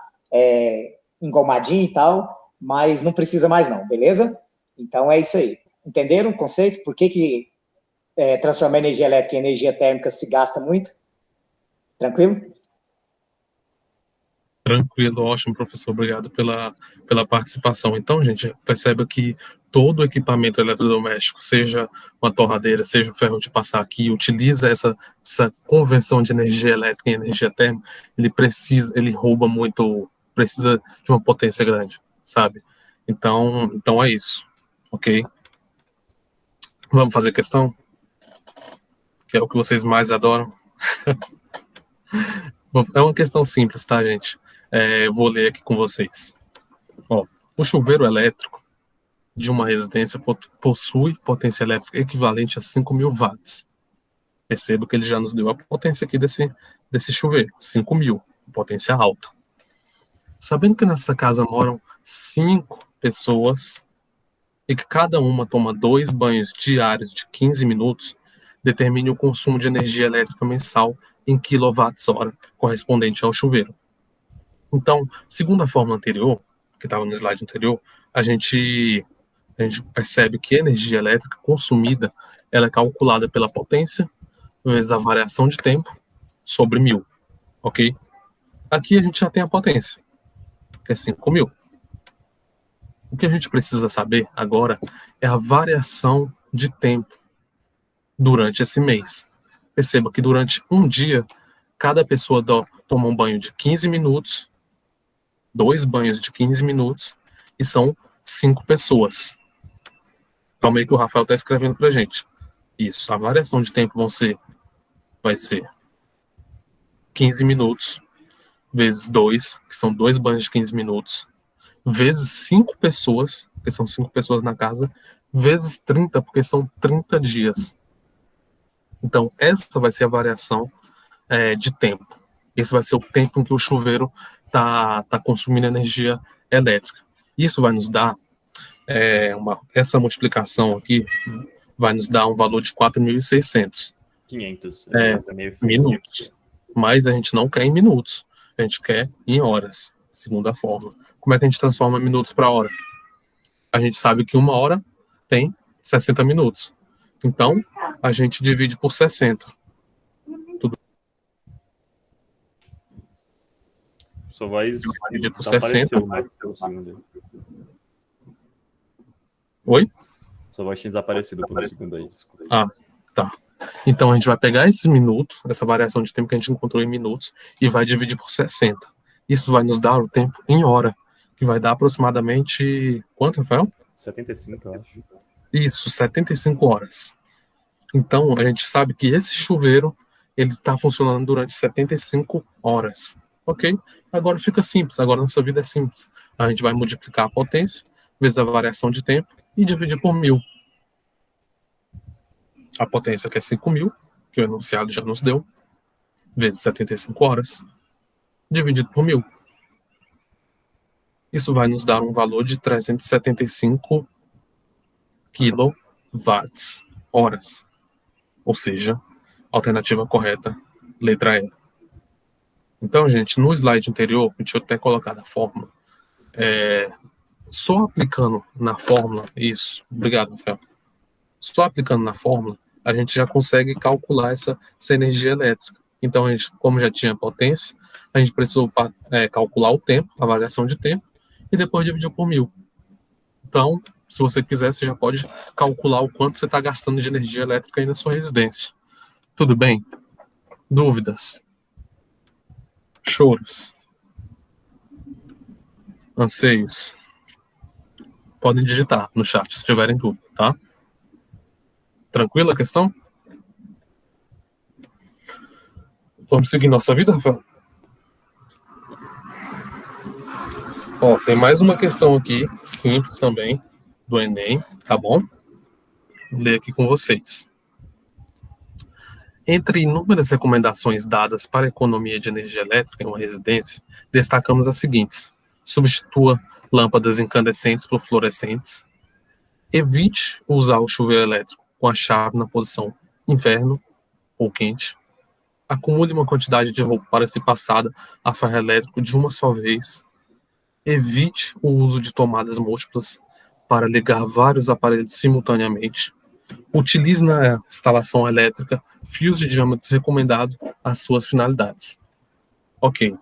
engomadinho e tal, mas não precisa mais não, beleza? Então é isso aí. Entenderam o conceito? Por que transformar energia elétrica em energia térmica se gasta muito? Tranquilo? Tranquilo, ótimo, professor. Obrigado pela participação. Então, gente, perceba que todo equipamento eletrodoméstico, seja uma torradeira, seja o ferro de passar aqui, utiliza essa conversão de energia elétrica em energia térmica, ele rouba muito, precisa de uma potência grande, sabe? Então é isso, ok? Vamos fazer questão? Que é o que vocês mais adoram. É uma questão simples, tá, gente? Vou ler aqui com vocês. Ó, o chuveiro elétrico de uma residência possui potência elétrica equivalente a 5.000 watts. Perceba que ele já nos deu a potência aqui desse chuveiro, 5.000, potência alta. Sabendo que nessa casa moram 5 pessoas e que cada uma toma 2 banhos diários de 15 minutos, determine o consumo de energia elétrica mensal em kWh correspondente ao chuveiro. Então, segundo a fórmula anterior, que estava no slide anterior, a gente percebe que a energia elétrica consumida ela é calculada pela potência vezes a variação de tempo sobre 1.000, ok? Aqui a gente já tem a potência, que é 5.000. O que a gente precisa saber agora é a variação de tempo durante esse mês. Perceba que durante um dia, cada pessoa toma um banho de 15 minutos, 2 banhos de 15 minutos, e são 5 pessoas. Calma aí que o Rafael está escrevendo para a gente. Isso, a variação de tempo vai ser 15 minutos, vezes 2, que são 2 banhos de 15 minutos, vezes 5 pessoas, porque são 5 pessoas na casa, vezes 30, porque são 30 dias. Então, essa vai ser a variação de tempo. Esse vai ser o tempo em que o chuveiro está consumindo energia elétrica. Isso vai nos dar, essa multiplicação aqui, vai nos dar um valor de 4.600. 500. Minutos. Mas a gente não quer em minutos. A gente quer em horas, segundo a fórmula. Como é que a gente transforma minutos para hora? A gente sabe que 1 hora tem 60 minutos. Então, a gente divide por 60. Só vai dividir por desaparecer 60. o segundo. Oi? Só vai ter desaparecido por um segundo aí. Desculpa. Tá. Então, a gente vai pegar esses minutos, essa variação de tempo que a gente encontrou em minutos, e vai dividir por 60. Isso vai nos dar o tempo em hora, que vai dar aproximadamente... Quanto, Rafael? 75, eu acho. Isso, 75 horas. Então, a gente sabe que esse chuveiro, ele está funcionando durante 75 horas. Ok? Agora fica simples, agora nossa vida é simples. A gente vai multiplicar a potência, vezes a variação de tempo, e dividir por 1.000. A potência que é 5.000, que o enunciado já nos deu, vezes 75 horas, dividido por 1.000. Isso vai nos dar um valor de 375 kWh. Ou seja, alternativa correta, letra E. Então, gente, no slide anterior, deixa eu até colocar a fórmula. Só aplicando na fórmula, isso, obrigado, Rafael. Só aplicando na fórmula, a gente já consegue calcular essa energia elétrica. Então, a gente, como já tinha potência, a gente precisou calcular o tempo, a variação de tempo, e depois dividir por 1.000. Então, se você quiser, você já pode calcular o quanto você está gastando de energia elétrica aí na sua residência. Tudo bem? Dúvidas? Choros? Anseios? podem digitar no chat, se tiverem tudo, tá? Tranquila a questão? Vamos seguir nossa vida, Rafael? Ó, tem mais uma questão aqui, simples também, do Enem, tá bom? Vou ler aqui com vocês. Entre inúmeras recomendações dadas para a economia de energia elétrica em uma residência, destacamos as seguintes: substitua lâmpadas incandescentes por fluorescentes, evite usar o chuveiro elétrico com a chave na posição inverno ou quente, acumule uma quantidade de roupa para ser passada a ferro elétrico de uma só vez, evite o uso de tomadas múltiplas para ligar vários aparelhos simultaneamente, utilize na instalação elétrica fios de diâmetros recomendados às suas finalidades. Ok.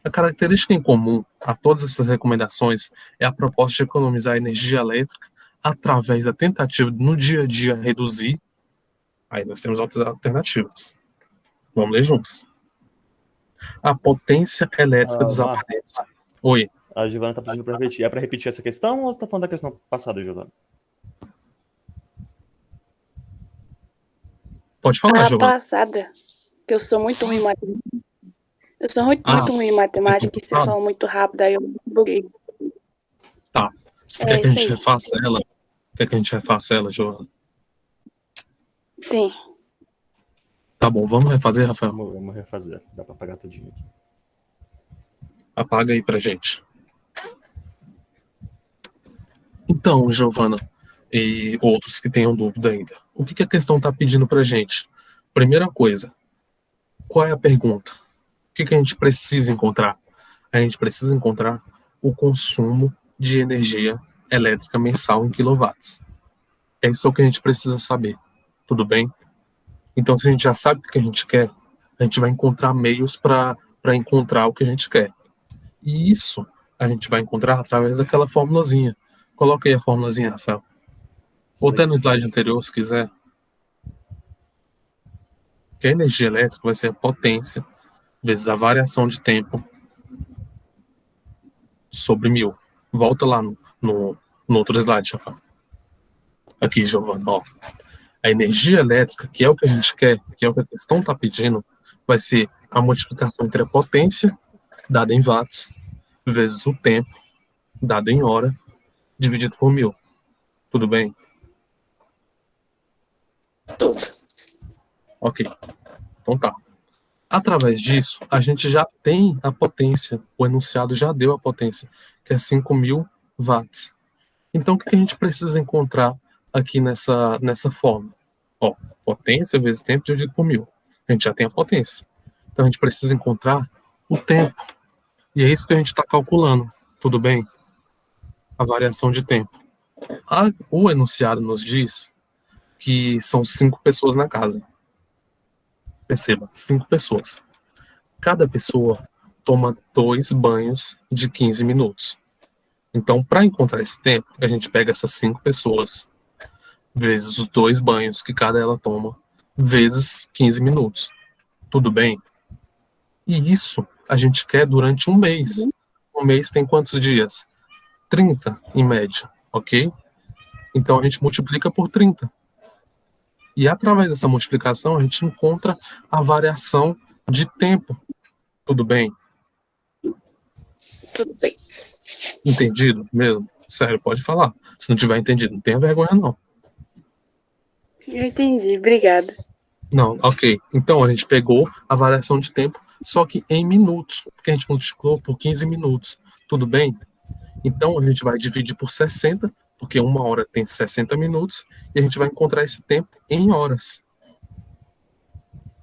A característica em comum a todas essas recomendações é a proposta de economizar energia elétrica através da tentativa de, no dia a dia, reduzir. Aí nós temos outras alternativas. Vamos ler juntos. A potência elétrica dos aparelhos. Oi. A Giovana está pedindo para repetir. É para repetir essa questão ou você está falando da questão passada, Giovana? Pode falar, Giovana. Passada, que eu sou muito ruim em matemática. Eu sou muito ruim em matemática e você falou muito rápido, aí eu buguei. Tá. Você quer que a gente refaça ela? Quer que a gente refaça ela, Giovana? Sim. Tá bom, vamos refazer, Rafael? Vamos refazer. Dá para apagar tudinho aqui. Apaga aí pra gente. Então, Giovana, e outros que tenham dúvida ainda, o que a questão está pedindo pra gente? Primeira coisa, qual é a pergunta? O que a gente precisa encontrar? A gente precisa encontrar o consumo de energia elétrica mensal em quilowatts. É isso que a gente precisa saber, tudo bem? Então, se a gente já sabe o que a gente quer, a gente vai encontrar meios para encontrar o que a gente quer. E isso a gente vai encontrar através daquela formulazinha. Coloca aí a formulazinha, Rafael. Ou até no slide anterior, se quiser. Que a energia elétrica vai ser a potência vezes a variação de tempo sobre 1000. Volta lá no outro slide, Rafael. Aqui, Giovana, ó. A energia elétrica, que é o que a gente quer, que é o que a questão está pedindo, vai ser a multiplicação entre a potência, dada em watts, vezes o tempo, dado em hora, dividido por 1000. Tudo bem? Tudo. Ok. Então tá. Através disso, a gente já tem a potência, o enunciado já deu a potência, que é 5.000 watts. Então, o que a gente precisa encontrar aqui nessa forma? Ó, potência vezes tempo dividido por 1000. A gente já tem a potência. Então, a gente precisa encontrar o tempo. E é isso que a gente está calculando. Tudo bem? A variação de tempo. O enunciado nos diz que são 5 pessoas na casa. Perceba, 5 pessoas. Cada pessoa toma 2 banhos de 15 minutos. Então, para encontrar esse tempo, a gente pega essas 5 pessoas, vezes os 2 banhos que cada ela toma, vezes 15 minutos. Tudo bem? E isso a gente quer durante um mês. Um mês tem quantos dias? 30, em média, ok? Então, a gente multiplica por 30. E através dessa multiplicação, a gente encontra a variação de tempo. Tudo bem? Tudo bem. Entendido mesmo? Sério, pode falar. Se não tiver entendido, não tenha vergonha, não. Eu entendi, obrigada. Não, ok. Então, a gente pegou a variação de tempo, só que em minutos, porque a gente multiplicou por 15 minutos. Tudo bem? Então, a gente vai dividir por 60, porque uma hora tem 60 minutos, e a gente vai encontrar esse tempo em horas.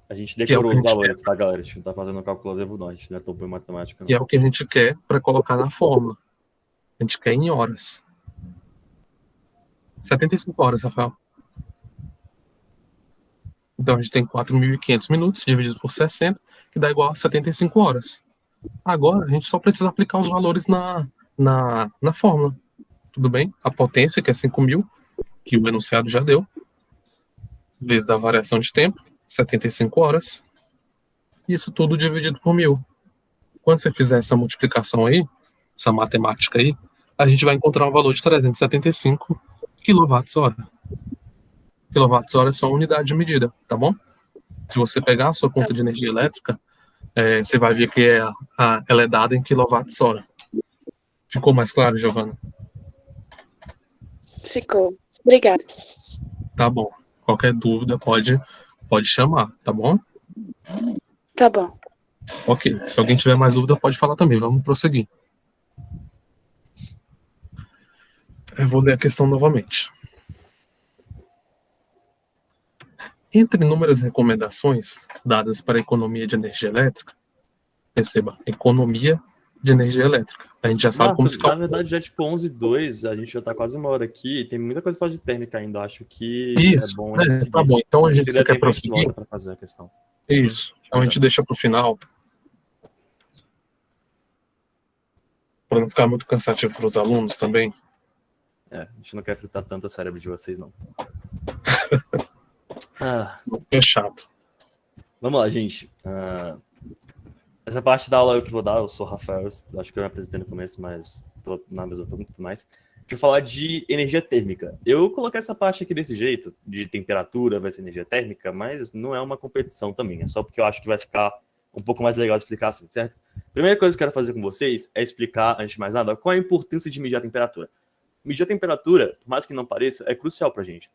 A gente decorou os valores, tá, galera? A gente não tá fazendo cálculo levo, não. A gente não é topo em matemática, não. E é o que a gente quer para colocar na fórmula. A gente quer em horas. 75 horas, Rafael. Então, a gente tem 4.500 minutos dividido por 60, que dá igual a 75 horas. Agora, a gente só precisa aplicar os valores na fórmula. Tudo bem? A potência, que é 5.000, que o enunciado já deu, vezes a variação de tempo, 75 horas. Isso tudo dividido por 1000. Quando você fizer essa multiplicação aí, essa matemática aí, a gente vai encontrar um valor de 375 kWh. KWh é só uma unidade de medida, tá bom? Se você pegar a sua conta de energia elétrica, você vai ver que ela é dada em kWh. Ficou mais claro, Giovana? Ficou. Obrigada. Tá bom. Qualquer dúvida pode chamar, tá bom? Tá bom. Ok. Se alguém tiver mais dúvida, pode falar também. Vamos prosseguir. Eu vou ler a questão novamente. Entre inúmeras recomendações dadas para a economia de energia elétrica, receba economia de energia elétrica. A gente já sabe como se calcula. Na verdade, já é tipo 11:02, a gente já tá quase uma hora aqui, e tem muita coisa pra falar de térmica ainda, acho que Isso, é bom tá bom. Então você quer prosseguir? Pra fazer a questão. Isso. Então a gente deixa para o final, para não ficar muito cansativo para os alunos também. A gente não quer fritar tanto o cérebro de vocês, não. É chato. Vamos lá, gente. Essa parte da aula eu que vou dar, eu sou o Rafael, acho que eu me apresentei no começo, mas tô na mesma turma e tudo mais. Deixa eu falar de energia térmica. Eu coloquei essa parte aqui desse jeito, de temperatura vai ser energia térmica, mas não é uma competição também, é só porque eu acho que vai ficar um pouco mais legal de explicar assim, certo? Primeira coisa que eu quero fazer com vocês é explicar, antes de mais nada, qual é a importância de medir a temperatura. Medir a temperatura, por mais que não pareça, é crucial pra gente.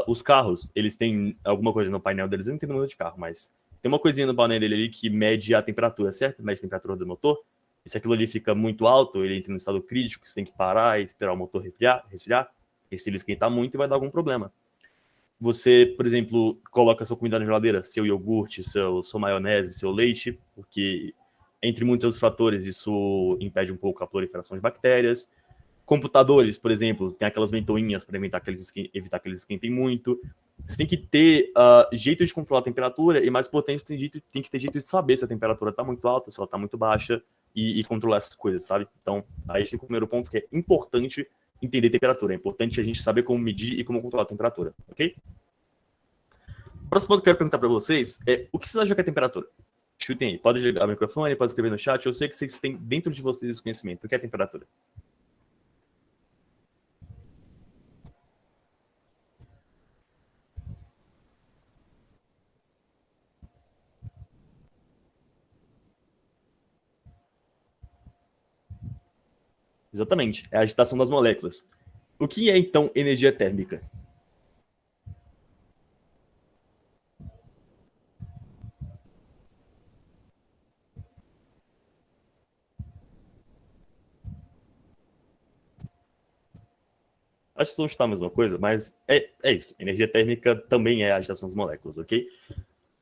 Os carros, eles têm alguma coisa no painel deles, eu não entendo muito de carro, mas tem uma coisinha no painel dele ali que mede a temperatura, certo? Mede a temperatura do motor. E se aquilo ali fica muito alto, ele entra no estado crítico, você tem que parar e esperar o motor resfriar. E se ele esquentar muito, vai dar algum problema. Você, por exemplo, coloca sua comida na geladeira, seu iogurte, sua maionese, seu leite, porque, entre muitos outros fatores, isso impede um pouco a proliferação de bactérias. Computadores, por exemplo, tem aquelas ventoinhas para evitar que eles esquentem muito. Você tem que ter jeito de controlar a temperatura e, mais importante, tem que ter jeito de saber se a temperatura está muito alta, se ela está muito baixa e controlar essas coisas, sabe? Então, aí tem o primeiro ponto que é importante entender a temperatura. É importante a gente saber como medir e como controlar a temperatura, ok? O próximo ponto que eu quero perguntar para vocês é o que vocês acham que é a temperatura? Chutem aí. Pode ligar o microfone, pode escrever no chat. Eu sei que vocês têm dentro de vocês esse conhecimento. O que é a temperatura? Exatamente, é a agitação das moléculas. O que é, então, energia térmica? Acho que vão chutar a mesma coisa, mas é isso. Energia térmica também é a agitação das moléculas, ok?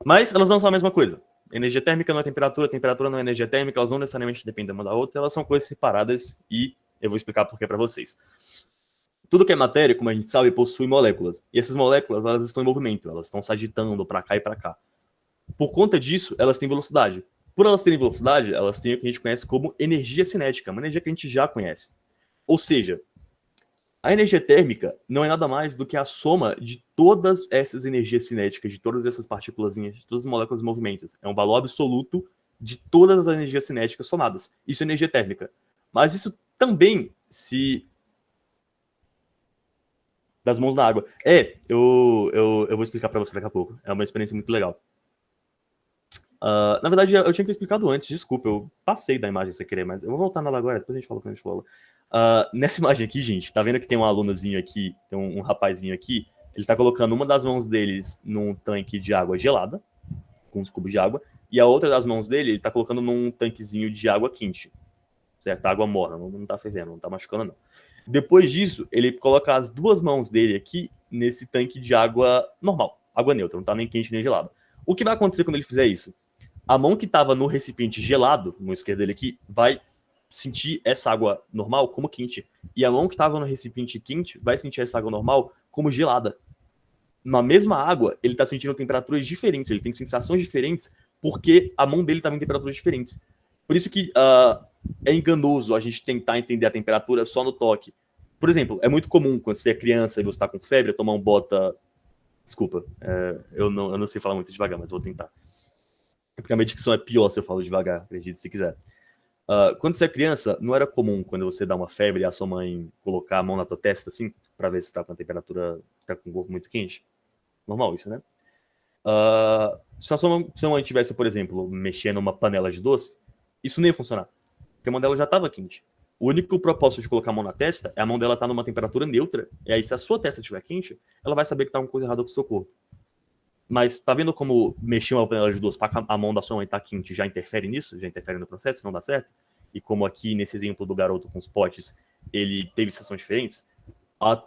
Mas elas não são a mesma coisa. Energia térmica não é temperatura, temperatura não é energia térmica, elas não necessariamente dependem uma da outra, elas são coisas separadas e eu vou explicar por que para vocês. Tudo que é matéria, como a gente sabe, possui moléculas. E essas moléculas, elas estão em movimento, elas estão se agitando para cá e para cá. Por conta disso, elas têm velocidade. Por elas terem velocidade, elas têm o que a gente conhece como energia cinética, uma energia que a gente já conhece. Ou seja, a energia térmica não é nada mais do que a soma de todas essas energias cinéticas, de todas essas partículazinhas, de todas as moléculas em movimento. É um valor absoluto de todas as energias cinéticas somadas. Isso é energia térmica. Mas isso também se... das mãos na água. Eu vou explicar para você daqui a pouco. É uma experiência muito legal. Na verdade, eu tinha que ter explicado antes, desculpa, eu passei da imagem sem querer, mas eu vou voltar nela agora, depois a gente fala quando a gente fala. Nessa imagem aqui, gente, tá vendo que tem um alunozinho aqui, tem um rapazinho aqui, ele tá colocando uma das mãos deles num tanque de água gelada, com uns cubos de água, e a outra das mãos dele, ele tá colocando num tanquezinho de água quente, certo? Água morna, não tá fervendo, não tá machucando, não. Depois disso, ele coloca as duas mãos dele aqui nesse tanque de água normal, água neutra, não tá nem quente nem gelada. O que vai acontecer quando ele fizer isso? A mão que estava no recipiente gelado, no esquerdo dele aqui, vai sentir essa água normal como quente. E a mão que estava no recipiente quente vai sentir essa água normal como gelada. Na mesma água, ele está sentindo temperaturas diferentes, ele tem sensações diferentes, porque a mão dele estava em temperaturas diferentes. Por isso que é enganoso a gente tentar entender a temperatura só no toque. Por exemplo, é muito comum quando você é criança e você está com febre, tomar um bota... Desculpa, eu não sei falar muito devagar, mas vou tentar. Porque a minha dicção é pior se eu falo devagar, acredite se quiser. Quando você é criança, não era comum quando você dá uma febre a sua mãe colocar a mão na tua testa, assim, pra ver se tá com a temperatura, tá com o corpo muito quente? Normal isso, né? Se a sua mãe tivesse, por exemplo, mexendo numa panela de doce, isso não ia funcionar, porque a mão dela já estava quente. O único propósito de colocar a mão na testa é a mão dela estar numa temperatura neutra, e aí se a sua testa estiver quente, ela vai saber que tá uma coisa errada com o seu corpo. Mas tá vendo como mexer uma panela de doce para a mão da sua mãe tá quente já interfere nisso? Já interfere no processo, não dá certo? E como aqui nesse exemplo do garoto com os potes, ele teve sensações diferentes, a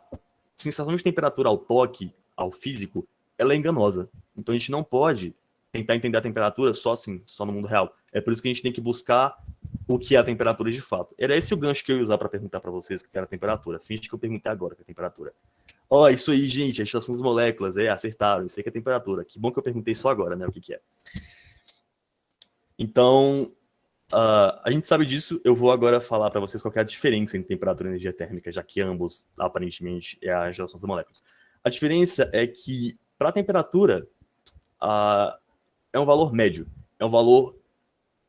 sensação de temperatura ao toque, ao físico, ela é enganosa. Então a gente não pode tentar entender a temperatura só assim, só no mundo real. É por isso que a gente tem que buscar o que é a temperatura de fato. Era esse o gancho que eu ia usar para perguntar para vocês o que era a temperatura. Finge que eu perguntei agora o que é a temperatura. Isso aí, gente, a agitação das moléculas, acertaram, isso aí que é a temperatura. Que bom que eu perguntei só agora, né, o que é. Então, a gente sabe disso, eu vou agora falar para vocês qual é a diferença entre temperatura e energia térmica, já que ambos, aparentemente, é a agitação das moléculas. A diferença é que, para a temperatura, é um valor médio, é um valor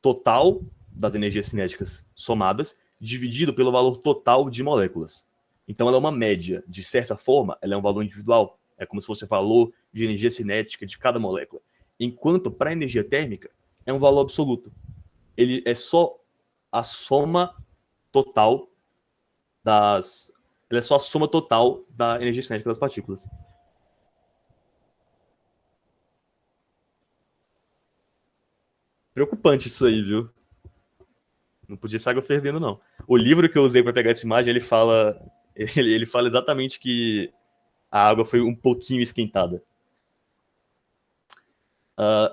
total das energias cinéticas somadas, dividido pelo valor total de moléculas. Então, ela é uma média. De certa forma, ela é um valor individual. É como se fosse o valor de energia cinética de cada molécula. Enquanto, para a energia térmica, é um valor absoluto. Ele é só a soma total Ele é só a soma total da energia cinética das partículas. Preocupante isso aí, viu? Não podia ser água fervendo, não. O livro que eu usei para pegar essa imagem, ele fala exatamente que a água foi um pouquinho esquentada.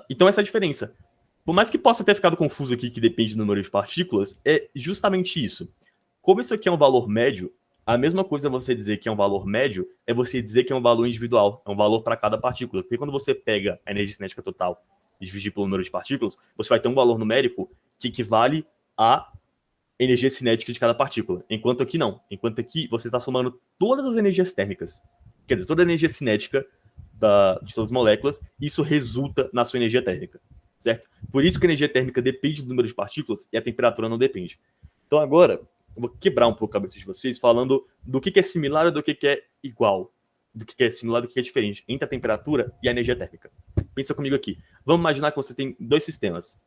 Então essa é a diferença. Por mais que possa ter ficado confuso aqui, que depende do número de partículas, é justamente isso. Como isso aqui é um valor médio, a mesma coisa você dizer que é um valor médio é você dizer que é um valor individual, é um valor para cada partícula. Porque quando você pega a energia cinética total e dividir pelo número de partículas, você vai ter um valor numérico que equivale à energia cinética de cada partícula. Enquanto aqui não. Enquanto aqui você está somando todas as energias térmicas. Quer dizer, toda a energia cinética de todas as moléculas, isso resulta na sua energia térmica. Certo? Por isso que a energia térmica depende do número de partículas e a temperatura não depende. Então agora, eu vou quebrar um pouco a cabeça de vocês falando do que é similar e do que é igual. Do que é similar e do que é diferente entre a temperatura e a energia térmica. Pensa comigo aqui. Vamos imaginar que você tem dois sistemas.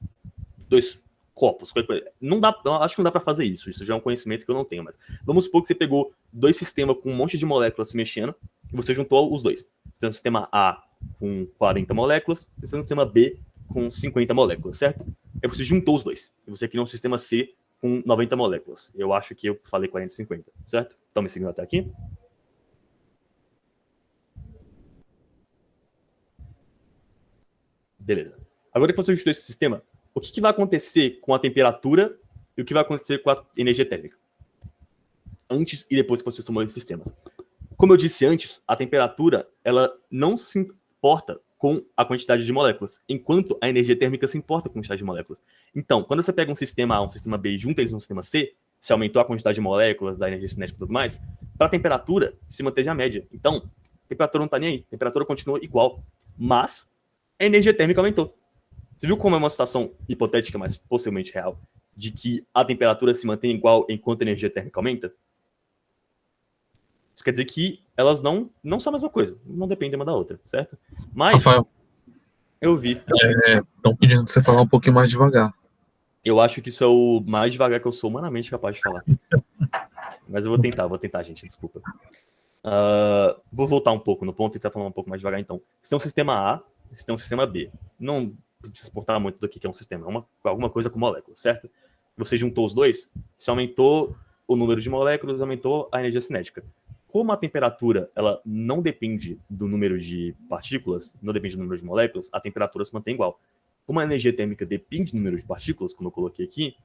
Dois copos. Não dá, acho que não dá para fazer isso. Isso já é um conhecimento que eu não tenho. Mas vamos supor que você pegou dois sistemas com um monte de moléculas se mexendo e você juntou os dois. Você tem um sistema A com 40 moléculas, você tem um sistema B com 50 moléculas, certo? Aí você juntou os dois. E você criou um sistema C com 90 moléculas. Eu acho que eu falei 40 e 50, certo? Estão me seguindo até aqui? Beleza. Agora que você juntou esse sistema, o que vai acontecer com a temperatura e o que vai acontecer com a energia térmica? Antes e depois que você somou esses sistemas. Como eu disse antes, a temperatura ela não se importa com a quantidade de moléculas, enquanto a energia térmica se importa com a quantidade de moléculas. Então, quando você pega um sistema A, um sistema B e junta eles no sistema C, se aumentou a quantidade de moléculas, da energia cinética e tudo mais, para a temperatura se manteve a média. Então, a temperatura não está nem aí, a temperatura continua igual, mas a energia térmica aumentou. Você viu como é uma situação hipotética, mas possivelmente real, de que a temperatura se mantém igual enquanto a energia térmica aumenta? Isso quer dizer que elas não são a mesma coisa, não dependem uma da outra, certo? Mas, Rafael, eu vi. Estão pedindo pra você falar um pouquinho mais devagar. Eu acho que isso é o mais devagar que eu sou humanamente capaz de falar. Mas eu vou tentar, gente, desculpa. Vou voltar um pouco no ponto e tentar falar um pouco mais devagar, então. Você tem um sistema A, você tem um sistema B. Não precisa importar muito do que é um sistema, é alguma coisa com moléculas, certo? Você juntou os dois, se aumentou o número de moléculas, aumentou a energia cinética. Como a temperatura ela não depende do número de partículas, não depende do número de moléculas, a temperatura se mantém igual. Como a energia térmica depende do número de partículas, como eu coloquei aqui,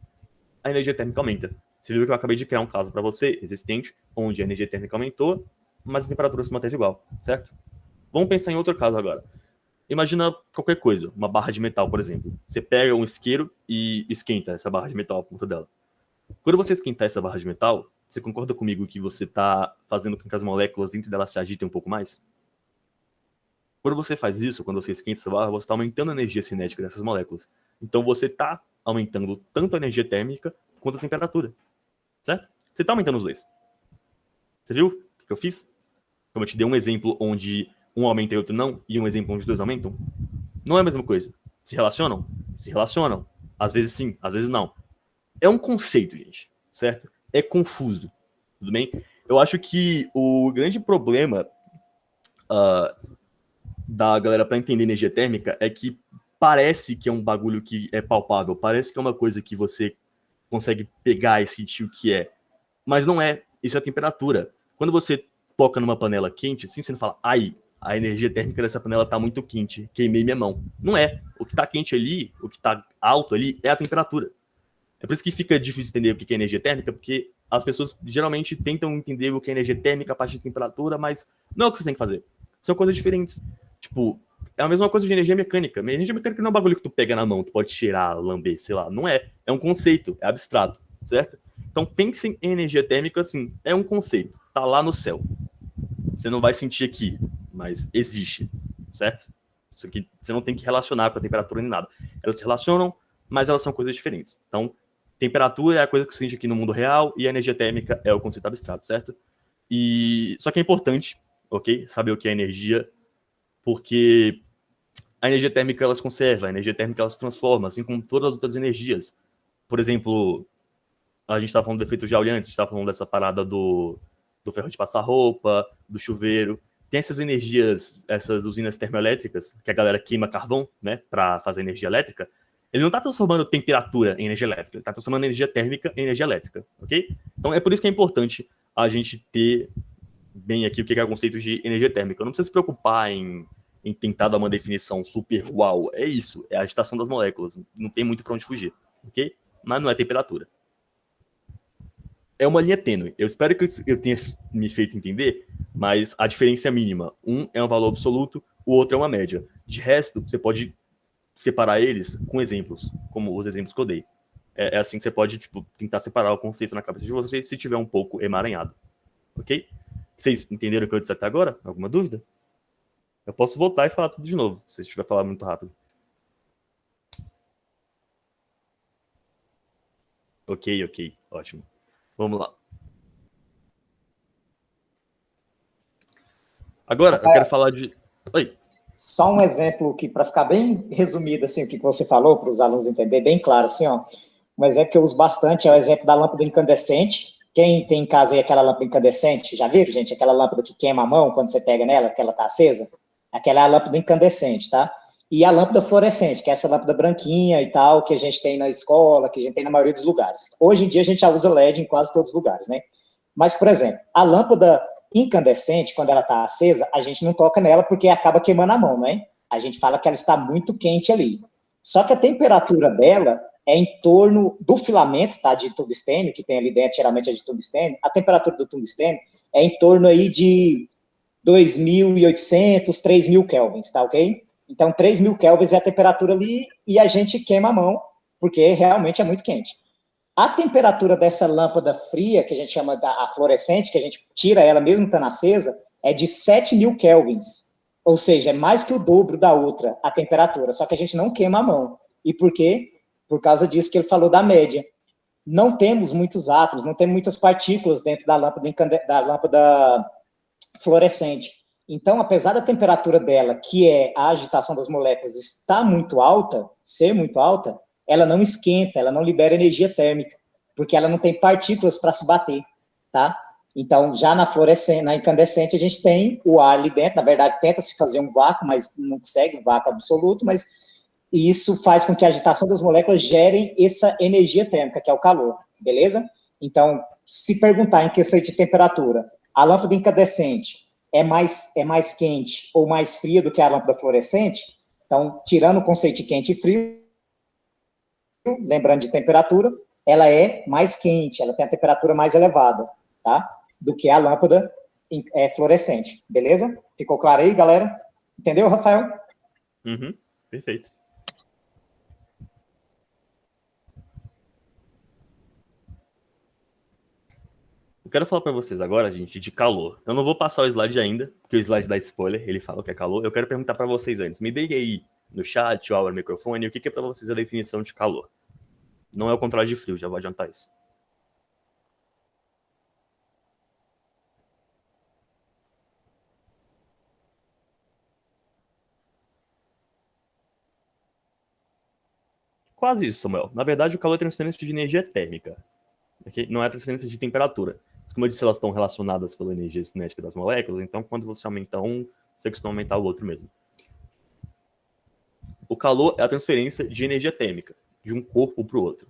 a energia térmica aumenta. Você viu que eu acabei de criar um caso para você, existente, onde a energia térmica aumentou, mas a temperatura se manteve igual, certo? Vamos pensar em outro caso agora. Imagina qualquer coisa, uma barra de metal, por exemplo. Você pega um isqueiro e esquenta essa barra de metal a ponta dela. Quando você esquentar essa barra de metal, você concorda comigo que você está fazendo com que as moléculas dentro dela se agitem um pouco mais? Quando você faz isso, quando você esquenta essa barra, você está aumentando a energia cinética dessas moléculas. Então você está aumentando tanto a energia térmica quanto a temperatura, certo? Você está aumentando os dois. Você viu o que eu fiz? Como eu te dei um exemplo onde um aumenta e outro não, e um exemplo onde os dois aumentam, não é a mesma coisa. Se relacionam? Se relacionam. Às vezes sim, às vezes não. É um conceito, gente, certo? É confuso, tudo bem? Eu acho que o grande problema da galera para entender energia térmica é que parece que é um bagulho que é palpável, parece que é uma coisa que você consegue pegar e sentir o que é, mas não é. Isso é a temperatura. Quando você toca numa panela quente, assim, você não fala, ai, a energia térmica dessa panela tá muito quente, queimei minha mão. Não é. O que tá quente ali, o que tá alto ali, é a temperatura. É por isso que fica difícil entender o que é energia térmica, porque as pessoas geralmente tentam entender o que é energia térmica a partir de temperatura, mas não é o que você tem que fazer. São coisas diferentes. Tipo, é a mesma coisa de energia mecânica. Energia mecânica não é um bagulho que tu pega na mão, tu pode cheirar, lamber, sei lá. Não é. É um conceito, é abstrato, certo? Então pensem em energia térmica assim, é um conceito, tá lá no céu. Você não vai sentir aqui, mas existe, certo? Isso aqui você não tem que relacionar com a temperatura nem nada. Elas se relacionam, mas elas são coisas diferentes. Então, temperatura é a coisa que se sente aqui no mundo real e a energia térmica é o conceito abstrato, certo? E só que é importante, ok? Saber o que é energia, porque a energia térmica ela se conserva, a energia térmica ela se transforma, assim como todas as outras energias. Por exemplo, a gente estava falando do efeito Joule antes, a gente estava falando dessa parada do ferro de passar roupa, do chuveiro. Tem essas energias, essas usinas termoelétricas, que a galera queima carvão, né, para fazer energia elétrica. Ele não está transformando temperatura em energia elétrica, ele está transformando energia térmica em energia elétrica, ok? Então é por isso que é importante a gente ter bem aqui o que é o conceito de energia térmica. Não precisa se preocupar em tentar dar uma definição super uau. É isso, é a agitação das moléculas. Não tem muito para onde fugir, ok? Mas não é temperatura. É uma linha tênue. Eu espero que eu tenha me feito entender, mas a diferença é mínima. Um é um valor absoluto, o outro é uma média. De resto, você pode separar eles com exemplos, como os exemplos que eu dei. É assim que você pode tentar separar o conceito na cabeça de vocês se tiver um pouco emaranhado. Ok? Vocês entenderam o que eu disse até agora? Alguma dúvida? Eu posso voltar e falar tudo de novo, se estiver falando muito rápido. Ok. Ótimo. Vamos lá. Agora, eu quero falar de... Oi. Só um exemplo que, para ficar bem resumido, assim, o que você falou, para os alunos entenderem bem claro, assim, ó, um exemplo que eu uso bastante é o exemplo da lâmpada incandescente. Quem tem em casa aí aquela lâmpada incandescente, já viram, gente? Aquela lâmpada que queima a mão quando você pega nela, que ela tá acesa? Aquela é a lâmpada incandescente, tá? E a lâmpada fluorescente, que é essa lâmpada branquinha e tal, que a gente tem na escola, que a gente tem na maioria dos lugares. Hoje em dia a gente já usa LED em quase todos os lugares, né? Mas, por exemplo, a lâmpada incandescente, quando ela está acesa, a gente não toca nela porque acaba queimando a mão, né? A gente fala que ela está muito quente ali. Só que a temperatura dela é em torno do filamento, tá, de tungstênio, que tem ali dentro, geralmente é de tungstênio. A temperatura do tungstênio é em torno aí de 2.800, 3.000 kelvins, tá ok? Então, 3.000 kelvins é a temperatura ali e a gente queima a mão, porque realmente é muito quente. A temperatura dessa lâmpada fria, que a gente chama a fluorescente, que a gente tira ela mesmo estando acesa, é de 7.000 kelvins. Ou seja, é mais que o dobro da outra, a temperatura. Só que a gente não queima a mão. E por quê? Por causa disso que ele falou da média. Não temos muitos átomos, não temos muitas partículas dentro da lâmpada fluorescente. Então, apesar da temperatura dela, que é a agitação das moléculas, estar muito alta, ser muito alta, ela não esquenta, ela não libera energia térmica, porque ela não tem partículas para se bater, tá? Então, já na fluorescente, na incandescente, a gente tem o ar ali dentro, na verdade, tenta-se fazer um vácuo, mas não consegue, um vácuo absoluto, mas isso faz com que a agitação das moléculas gerem essa energia térmica, que é o calor, beleza? Então, se perguntar em questão de temperatura, a lâmpada incandescente é mais quente ou mais fria do que a lâmpada fluorescente? Então, tirando o conceito de quente e frio, lembrando de temperatura, ela é mais quente, ela tem a temperatura mais elevada, tá? Do que a lâmpada fluorescente, beleza? Ficou claro aí, galera? Entendeu, Rafael? Uhum, perfeito. Eu quero falar para vocês agora, gente, de calor. Eu não vou passar o slide ainda, porque o slide dá spoiler, ele fala que é calor. Eu quero perguntar para vocês antes. Me deem aí no chat ou ao microfone o que é para vocês a definição de calor. Não é o contrário de frio, já vou adiantar isso. Quase isso, Samuel. Na verdade, o calor é transferência de energia térmica. Okay? Não é transferência de temperatura. Como eu disse, elas estão relacionadas pela energia cinética das moléculas, então quando você aumenta um, você costuma aumentar o outro mesmo. O calor é a transferência de energia térmica, de um corpo para o outro.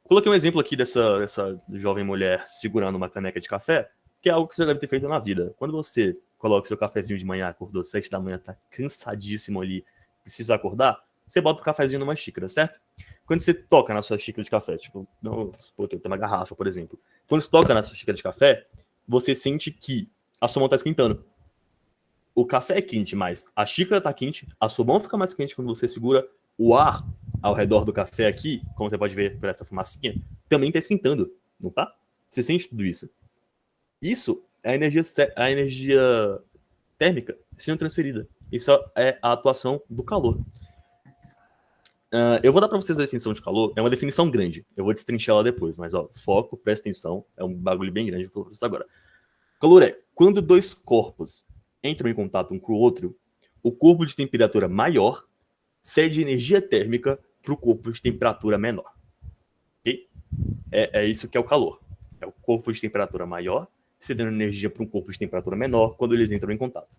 Coloquei um exemplo aqui dessa jovem mulher segurando uma caneca de café, que é algo que você deve ter feito na vida. Quando você coloca seu cafezinho de manhã, acordou 7 da manhã, tá cansadíssimo ali, precisa acordar, você bota o cafezinho numa xícara, certo? Quando você toca na sua xícara de café, tipo, não, supor que eu tenho uma garrafa, por exemplo. Quando você toca na sua xícara de café, você sente que a sua mão está esquentando. O café é quente, mas a xícara está quente, a sua mão fica mais quente quando você segura o ar ao redor do café aqui, como você pode ver por essa fumacinha, também está esquentando, não tá? Você sente tudo isso. Isso é a energia térmica sendo transferida. Isso é a atuação do calor. Eu vou dar para vocês a definição de calor. É uma definição grande. Eu vou destrinchar ela depois. Mas, foco, presta atenção. É um bagulho bem grande. Eu vou falar pra vocês agora. Calor é quando dois corpos entram em contato um com o outro, o corpo de temperatura maior cede energia térmica para o corpo de temperatura menor. Ok? É isso que é o calor. É o corpo de temperatura maior cedendo energia para um corpo de temperatura menor quando eles entram em contato.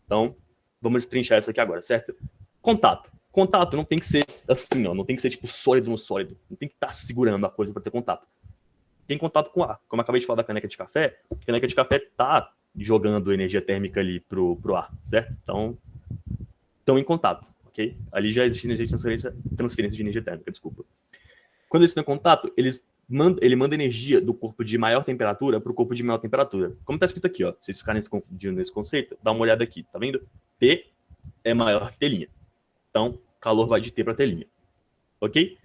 Então, vamos destrinchar isso aqui agora, certo? Contato. Contato não tem que ser assim, ó, não tem que ser tipo sólido no sólido. Não tem que estar segurando a coisa para ter contato. Tem contato com ar. Como eu acabei de falar da caneca de café, a caneca de café tá jogando energia térmica ali pro ar, certo? Então, estão em contato, ok? Ali já existe energia de transferência de energia térmica, desculpa. Quando eles estão em contato, ele manda energia do corpo de maior temperatura para o corpo de menor temperatura. Como está escrito aqui, ó, se vocês ficarem se confundindo nesse conceito, dá uma olhada aqui, tá vendo? T é maior que T'. Então, calor vai de T para T'. Ok?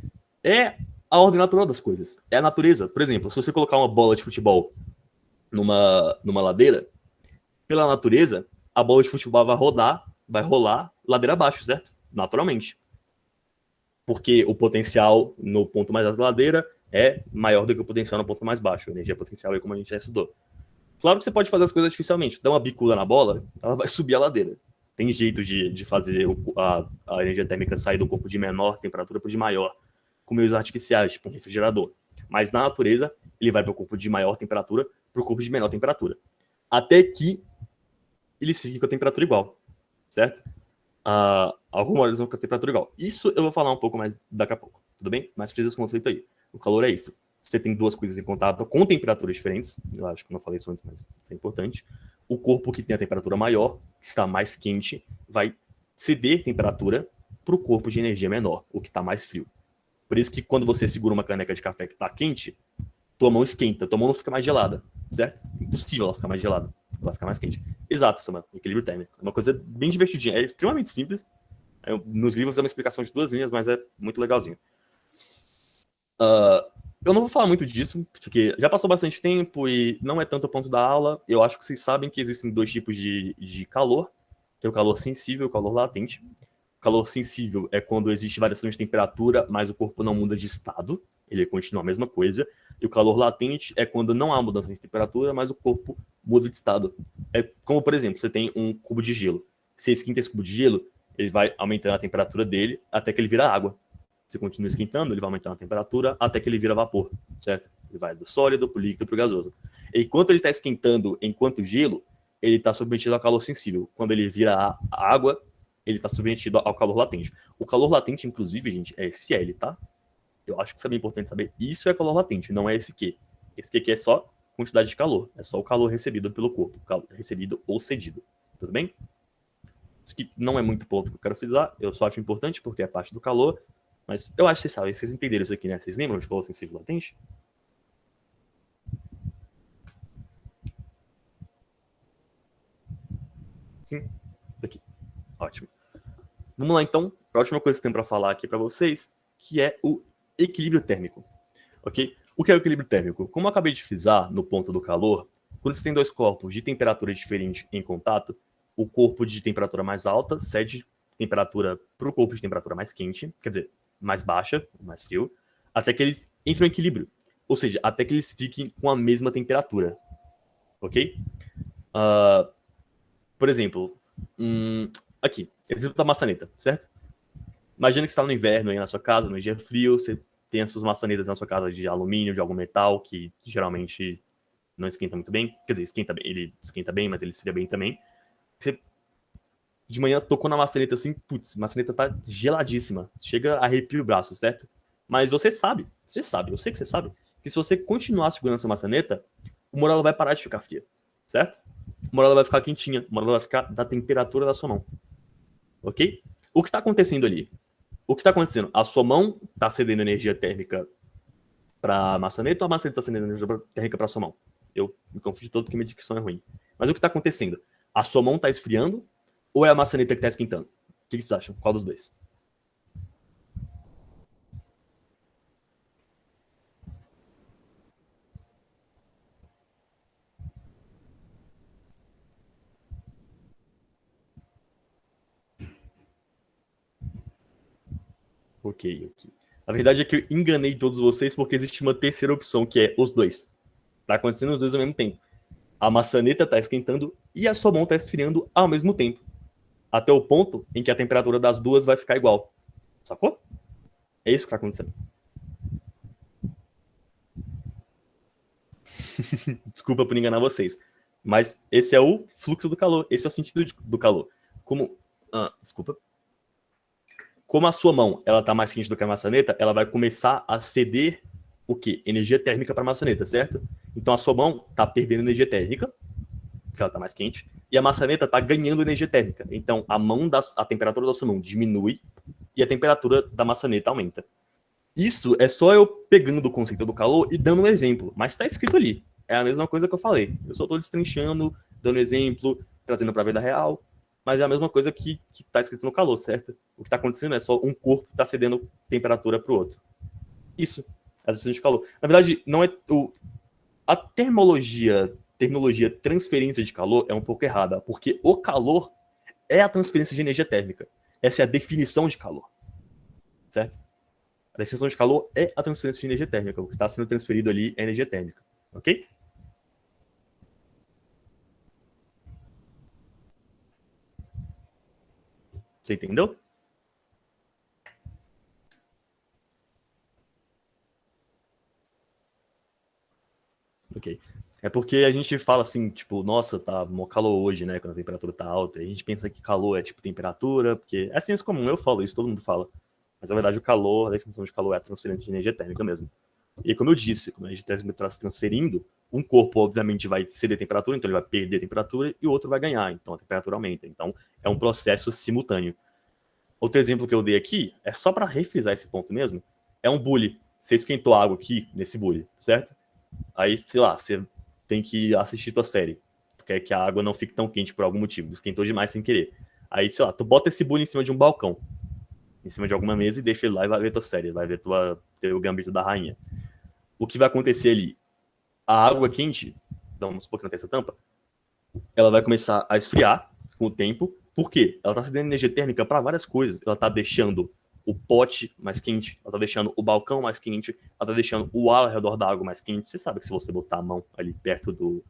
É a ordem natural das coisas. É a natureza. Por exemplo, se você colocar uma bola de futebol numa ladeira, pela natureza, a bola de futebol vai rolar ladeira abaixo, certo? Naturalmente. Porque o potencial no ponto mais alto da ladeira é maior do que o potencial no ponto mais baixo. A energia potencial é como a gente já estudou. Claro que você pode fazer as coisas artificialmente. Dá uma bicuda na bola, ela vai subir a ladeira. Tem jeito de fazer a energia térmica sair do corpo de menor temperatura para o de maior, com meios artificiais, tipo um refrigerador. Mas na natureza, ele vai para o corpo de maior temperatura para o corpo de menor temperatura. Até que eles fiquem com a temperatura igual, certo? Alguma hora eles vão com a temperatura igual. Isso eu vou falar um pouco mais daqui a pouco, tudo bem? Mas precisa esse conceito aí. O calor é isso. Você tem duas coisas em contato com temperaturas diferentes. Eu acho que não falei isso antes, mas isso é importante. O corpo que tem a temperatura maior, que está mais quente, vai ceder temperatura para o corpo de energia menor, o que está mais frio. Por isso que quando você segura uma caneca de café que está quente, tua mão esquenta, tua mão não fica mais gelada, certo? Impossível ela ficar mais gelada, ela fica mais quente. Exato, Samuel, equilíbrio térmico. É uma coisa bem divertidinha, é extremamente simples. Nos livros é uma explicação de 2 linhas, mas é muito legalzinho. Eu não vou falar muito disso, porque já passou bastante tempo e não é tanto o ponto da aula. Eu acho que vocês sabem que existem 2 tipos de calor, que é o calor sensível e o calor latente. O calor sensível é quando existe variação de temperatura, mas o corpo não muda de estado, ele continua a mesma coisa. E o calor latente é quando não há mudança de temperatura, mas o corpo muda de estado. É como, por exemplo, você tem um cubo de gelo. Se esquenta esse cubo de gelo, ele vai aumentando a temperatura dele até que ele vira água. Você continua esquentando, ele vai aumentando a temperatura até que ele vira vapor, certo? Ele vai do sólido para o líquido para o gasoso. E enquanto ele está esquentando enquanto gelo, ele está submetido ao calor sensível. Quando ele vira água, ele está submetido ao calor latente. O calor latente, inclusive, gente, é esse L, tá? Eu acho que isso é bem importante saber. Isso é calor latente, não é esse Q. Esse Q aqui é só quantidade de calor. É só o calor recebido pelo corpo. Recebido ou cedido. Tudo bem? Isso aqui não é muito ponto que eu quero frisar. Eu só acho importante porque é parte do calor. Mas eu acho que vocês sabem, vocês entenderam isso aqui, né? Vocês lembram de calor sensível latente? Sim? Aqui. Ótimo. Vamos lá, então. A última coisa que eu tenho para falar aqui para vocês, que é o equilíbrio térmico. Ok? O que é o equilíbrio térmico? Como eu acabei de frisar no ponto do calor, quando você tem 2 corpos de temperatura diferente em contato, o corpo de temperatura mais alta cede temperatura para o corpo de temperatura mais quente, quer dizer, mais baixa, mais frio, até que eles entrem em equilíbrio. Ou seja, até que eles fiquem com a mesma temperatura. Ok? Por exemplo, aqui, exemplo da maçaneta, certo? Imagina que você está no inverno aí na sua casa, no dia frio, você tem as suas maçanetas na sua casa de alumínio, de algum metal, que geralmente não esquenta muito bem. Quer dizer, esquenta bem, ele esquenta bem, mas ele esfria bem também. Você, de manhã, tocou na maçaneta assim, putz, a maçaneta tá geladíssima. Chega a arrepio o braço, certo? Mas você sabe, eu sei que você sabe, que se você continuar segurando essa maçaneta, uma hora ela vai parar de ficar fria, certo? Uma hora ela vai ficar quentinha, uma hora ela vai ficar da temperatura da sua mão. Ok? O que tá acontecendo ali? O que tá acontecendo? A sua mão tá cedendo energia térmica pra maçaneta ou a maçaneta tá cedendo energia térmica pra sua mão? Eu me confundo todo porque minha dicção é ruim. Mas o que tá acontecendo? A sua mão tá esfriando ou é a maçaneta que tá esquentando? O que vocês acham? Qual dos dois? Ok. A verdade é que eu enganei todos vocês porque existe uma terceira opção, que é os dois. Tá acontecendo os dois ao mesmo tempo. A maçaneta tá esquentando e a sua mão tá esfriando ao mesmo tempo. Até o ponto em que a temperatura das duas vai ficar igual. Sacou? É isso que tá acontecendo. Desculpa por enganar vocês. Mas esse é o fluxo do calor. Esse é o sentido do calor. Como a sua mão ela tá mais quente do que a maçaneta, ela vai começar a ceder o quê? Energia térmica para a maçaneta, certo? Então a sua mão tá perdendo energia térmica, porque ela tá mais quente, e a maçaneta tá ganhando energia térmica. Então a temperatura da sua mão diminui e a temperatura da maçaneta aumenta. Isso é só eu pegando o conceito do calor e dando um exemplo, mas tá escrito ali. É a mesma coisa que eu falei. Eu só tô destrinchando, dando exemplo, trazendo pra vida real, mas é a mesma coisa que tá escrito no calor, certo? O que tá acontecendo é só um corpo que tá cedendo temperatura pro outro. Isso, é a distinção de calor. Na verdade, não é a terminologia transferência de calor é um pouco errada, porque o calor é a transferência de energia térmica. Essa é a definição de calor, certo? A definição de calor é a transferência de energia térmica. O que está sendo transferido ali é energia térmica, ok? Você entendeu? Ok. É porque a gente fala assim, tipo, nossa, tá mó calor hoje, né, quando a temperatura tá alta. E a gente pensa que calor é tipo temperatura, porque é ciência comum, eu falo isso, todo mundo fala. Mas na verdade o calor, a definição de calor é a transferência de energia térmica mesmo. E como eu disse, quando a gente está se transferindo, um corpo obviamente vai ceder temperatura, então ele vai perder temperatura, e o outro vai ganhar, então a temperatura aumenta. Então é um processo simultâneo. Outro exemplo que eu dei aqui, é só para refrisar esse ponto mesmo, é um bule. Você esquentou água aqui nesse bule, certo? Aí, sei lá, você tem que assistir tua série, quer que a água não fique tão quente por algum motivo, esquentou demais sem querer. Aí, sei lá, tu bota esse bule em cima de um balcão, em cima de alguma mesa e deixa ele lá e vai ver tua série, vai ver teu Gambito da Rainha. O que vai acontecer ali? A água quente, vamos supor que não tem essa tampa, ela vai começar a esfriar com o tempo. Por quê? Ela está cedendo energia térmica para várias coisas. Ela está deixando o pote mais quente, ela está deixando o balcão mais quente, ela está deixando o ar ao redor da água mais quente. Você sabe que se você botar a mão ali perto do...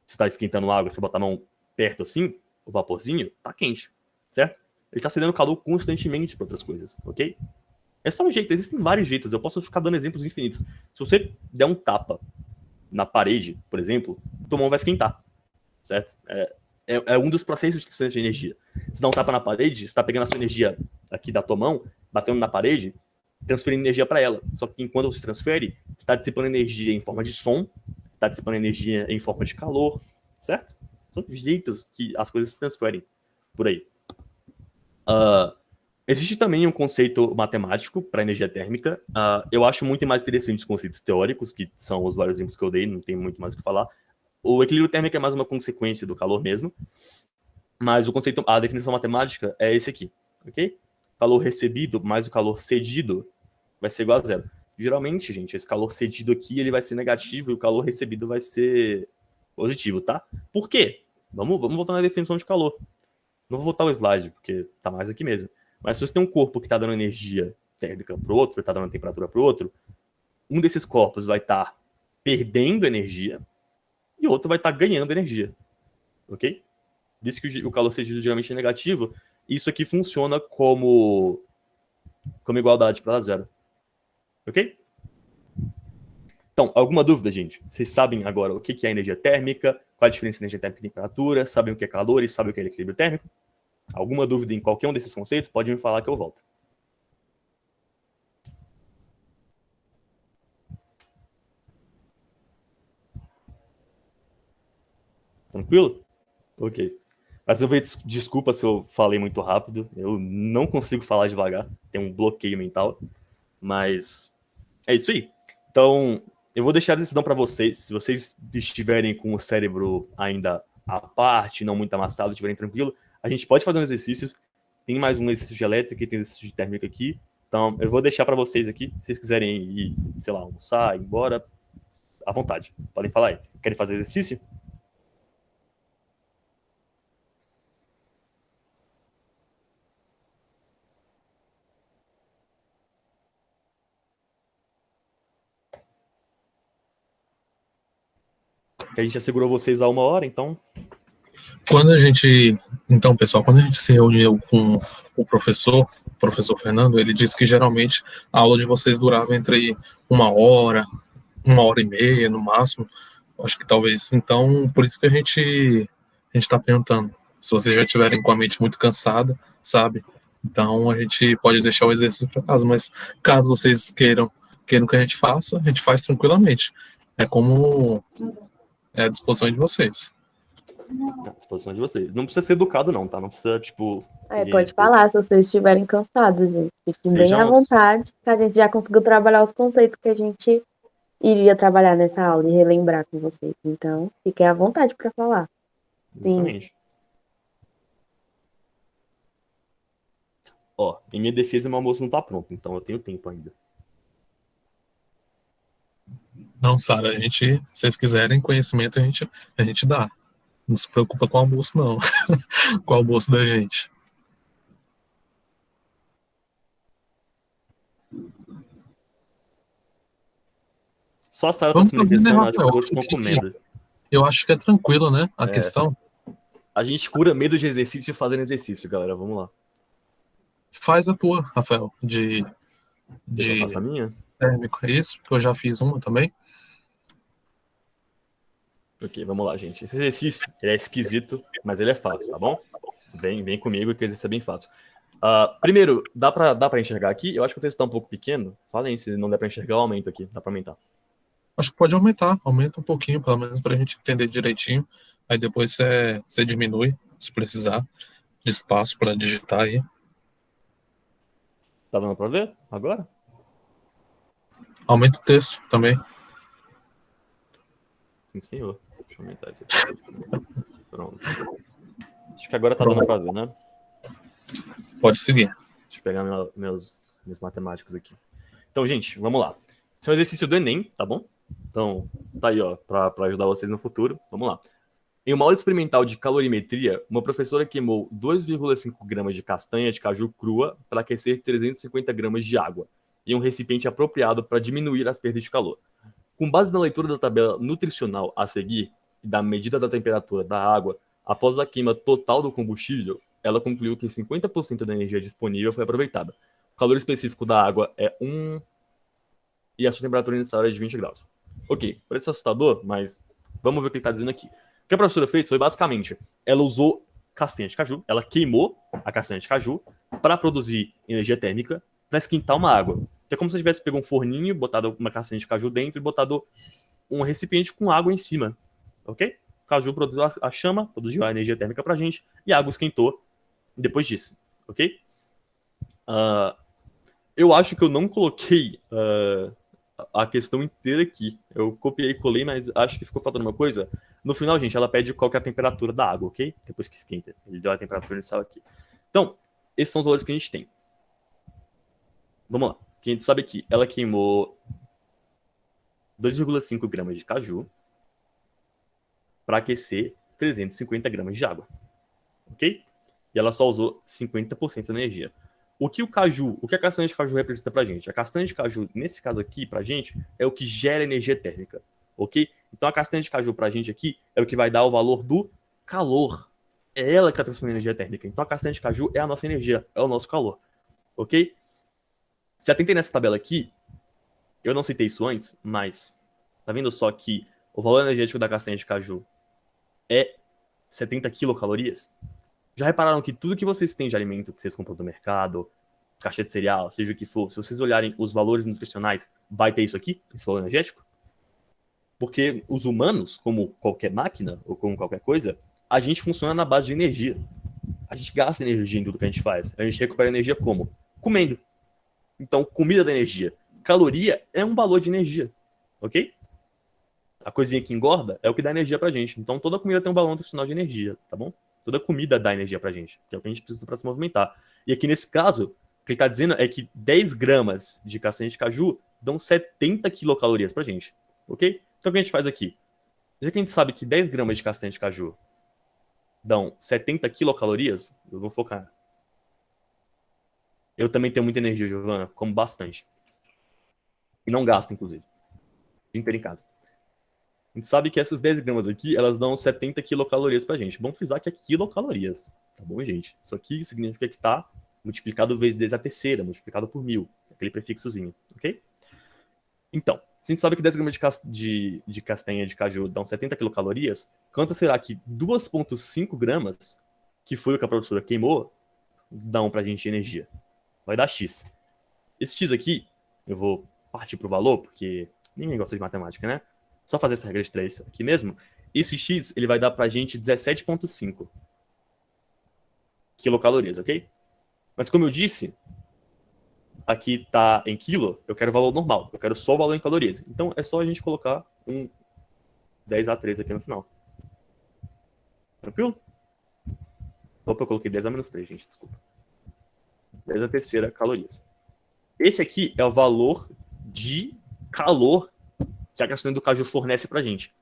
Você está esquentando água, você botar a mão perto assim, o vaporzinho, tá quente, certo? Ele está cedendo calor constantemente para outras coisas, ok? É só um jeito, existem vários jeitos, eu posso ficar dando exemplos infinitos. Se você der um tapa na parede, por exemplo, tua mão vai esquentar, certo? É um dos processos de transferência de energia. Se dá um tapa na parede, você está pegando a sua energia aqui da tua mão, batendo na parede, transferindo energia para ela. Só que enquanto você transfere, você está dissipando energia em forma de som, está dissipando energia em forma de calor, certo? São jeitos que as coisas se transferem por aí. Existe também um conceito matemático para energia térmica. Eu acho muito mais interessante os conceitos teóricos, que são os vários exemplos que eu dei, não tem muito mais o que falar. O equilíbrio térmico é mais uma consequência do calor mesmo, mas a definição matemática é esse aqui, ok? Calor recebido mais o calor cedido vai ser igual a zero. Geralmente, gente, esse calor cedido aqui ele vai ser negativo e o calor recebido vai ser positivo, tá? Por quê? Vamos voltar na definição de calor. Não vou voltar o slide, porque tá mais aqui mesmo. Mas se você tem um corpo que está dando energia térmica para o outro, está dando temperatura para o outro, um desses corpos vai estar perdendo energia e o outro vai estar ganhando energia. Ok? Diz que o calor seja geralmente negativo, isso aqui funciona como igualdade para zero. Ok? Então, alguma dúvida, gente? Vocês sabem agora o que é energia térmica, qual a diferença entre energia térmica e temperatura, sabem o que é calor e sabem o que é equilíbrio térmico? Alguma dúvida em qualquer um desses conceitos, pode me falar que eu volto. Tranquilo? Ok. Mas eu peço desculpa se eu falei muito rápido, eu não consigo falar devagar, tem um bloqueio mental, mas é isso aí. Então, eu vou deixar a decisão para vocês. Se vocês estiverem com o cérebro ainda à parte, não muito amassado, estiverem tranquilo, a gente pode fazer uns exercícios. Tem mais um exercício de elétrica e tem um exercício de térmica aqui. Então, eu vou deixar para vocês aqui. Se vocês quiserem ir, sei lá, almoçar, ir embora, à vontade. Podem falar aí. Querem fazer exercício? Que a gente assegurou vocês a 1 hora, então... Então, pessoal, quando a gente se reuniu com o professor Fernando, ele disse que geralmente a aula de vocês durava entre 1 hora e meia, no máximo. Acho que talvez, então, por isso que a gente está perguntando. Se vocês já estiverem com a mente muito cansada, sabe? Então, a gente pode deixar o exercício para casa, mas caso vocês queiram que a gente faz tranquilamente. É como é à disposição de vocês. À disposição de vocês. Não precisa ser educado, não, tá? Não precisa, tipo... Pode falar, se vocês estiverem cansados, gente. Fiquem bem à vontade, que a gente já conseguiu trabalhar os conceitos que a gente iria trabalhar nessa aula e relembrar com vocês. Então, fiquem à vontade para falar. Exatamente. Ó, em minha defesa, meu almoço não tá pronto, então eu tenho tempo ainda. Não, Sara, se vocês quiserem conhecimento, a gente dá. Não se preocupa com o almoço, não. Com o almoço da gente. Só a Sara tá se manifestando, acho que os outros estão com medo. Eu acho que é tranquilo, né? A questão. A gente cura medo de exercício fazendo exercício, galera. Vamos lá. Faz a tua, Rafael, Eu faço a minha? Térmico. É isso, que eu já fiz uma também. Ok, vamos lá, gente. Esse exercício ele é esquisito, mas ele é fácil, tá bom? Vem comigo que o exercício é bem fácil. Primeiro, dá pra enxergar aqui? Eu acho que o texto tá um pouco pequeno. Falem se não dá pra enxergar, eu aumento aqui. Dá pra aumentar. Acho que pode aumentar. Aumenta um pouquinho, pelo menos pra gente entender direitinho. Aí depois você diminui, se precisar, de espaço pra digitar aí. Tá dando pra ver agora? Aumenta o texto também. Sim, senhor. Deixa eu aumentar isso aqui. Pronto. Acho que agora tá dando pra ver, né? Pode seguir. Deixa eu pegar meus matemáticos aqui. Então, gente, vamos lá. Esse é um exercício do Enem, tá bom? Então, tá aí, ó, pra ajudar vocês no futuro. Vamos lá. Em uma aula experimental de calorimetria, uma professora queimou 2,5 gramas de castanha de caju crua para aquecer 350 gramas de água em um recipiente apropriado para diminuir as perdas de calor. Com base na leitura da tabela nutricional a seguir e da medida da temperatura da água, após a queima total do combustível, ela concluiu que 50% da energia disponível foi aproveitada. O calor específico da água é 1 e a sua temperatura inicial é de 20 graus. Ok, parece assustador, mas vamos ver o que ele está dizendo aqui. O que a professora fez foi basicamente, ela usou castanha de caju, ela queimou a castanha de caju para produzir energia térmica para esquentar uma água. Que é como se você tivesse pegado um forninho, botado uma castanha de caju dentro e botado um recipiente com água em cima. Ok? O caju produziu a chama, produziu a energia térmica pra gente e a água esquentou depois disso. Ok? Eu acho que eu não coloquei a questão inteira aqui. Eu copiei e colei, mas acho que ficou faltando uma coisa. No final, gente, ela pede qual que é a temperatura da água, ok? Depois que esquenta. Ele deu a temperatura inicial aqui. Então, esses são os valores que a gente tem. Vamos lá. O que a gente sabe aqui, ela queimou 2,5 gramas de caju para aquecer 350 gramas de água. Ok? E ela só usou 50% da energia. O que a castanha de caju representa pra gente? A castanha de caju, nesse caso aqui, pra gente, é o que gera energia térmica, ok? Então a castanha de caju pra gente aqui é o que vai dar o valor do calor. É ela que tá transformando energia térmica. Então a castanha de caju é a nossa energia, é o nosso calor, ok? Se atentem nessa tabela aqui, eu não citei isso antes, mas tá vendo só que o valor energético da castanha de caju é 70 quilocalorias? Já repararam que tudo que vocês têm de alimento que vocês compram do mercado, caixa de cereal, seja o que for, se vocês olharem os valores nutricionais, vai ter isso aqui, esse valor energético? Porque os humanos, como qualquer máquina ou como qualquer coisa, a gente funciona na base de energia. A gente gasta energia em tudo que a gente faz. A gente recupera energia como? Comendo. Então, comida da energia. Caloria é um valor de energia, ok? A coisinha que engorda é o que dá energia pra gente. Então, toda comida tem um valor nutricional de energia, tá bom? Toda comida dá energia pra gente, que é o que a gente precisa para se movimentar. E aqui nesse caso, o que ele tá dizendo é que 10 gramas de castanha de caju dão 70 quilocalorias pra gente, ok? Então o que a gente faz aqui? Já que a gente sabe que 10 gramas de castanha de caju dão 70 quilocalorias, eu vou focar. Eu também tenho muita energia, Giovana, como bastante. E não gasto, inclusive. O dia inteiro em casa. A gente sabe que essas 10 gramas aqui, elas dão 70 quilocalorias pra gente. Vamos frisar que é quilocalorias, tá bom, gente? Isso aqui significa que tá multiplicado vezes 10 a terceira, multiplicado por 1000, aquele prefixozinho, ok? Então, se a gente sabe que 10 gramas de castanha de caju dão 70 quilocalorias, quanto será que 2,5 gramas, que foi o que a professora queimou, dão pra gente de energia? Vai dar X. Esse X aqui, eu vou partir pro valor, porque ninguém gosta de matemática, né? Só fazer essa regra de 3 aqui mesmo. Esse X, ele vai dar pra gente 17,5 quilocalorias, ok? Mas como eu disse, aqui tá em quilo, eu quero o valor normal. Eu quero só o valor em calorias. Então, é só a gente colocar um 10A3 aqui no final. Tranquilo? Opa, eu coloquei 10 a menos 3, gente, desculpa. 10 a terceira calorias. Esse aqui é o valor de calor que a castanha do caju fornece pra gente.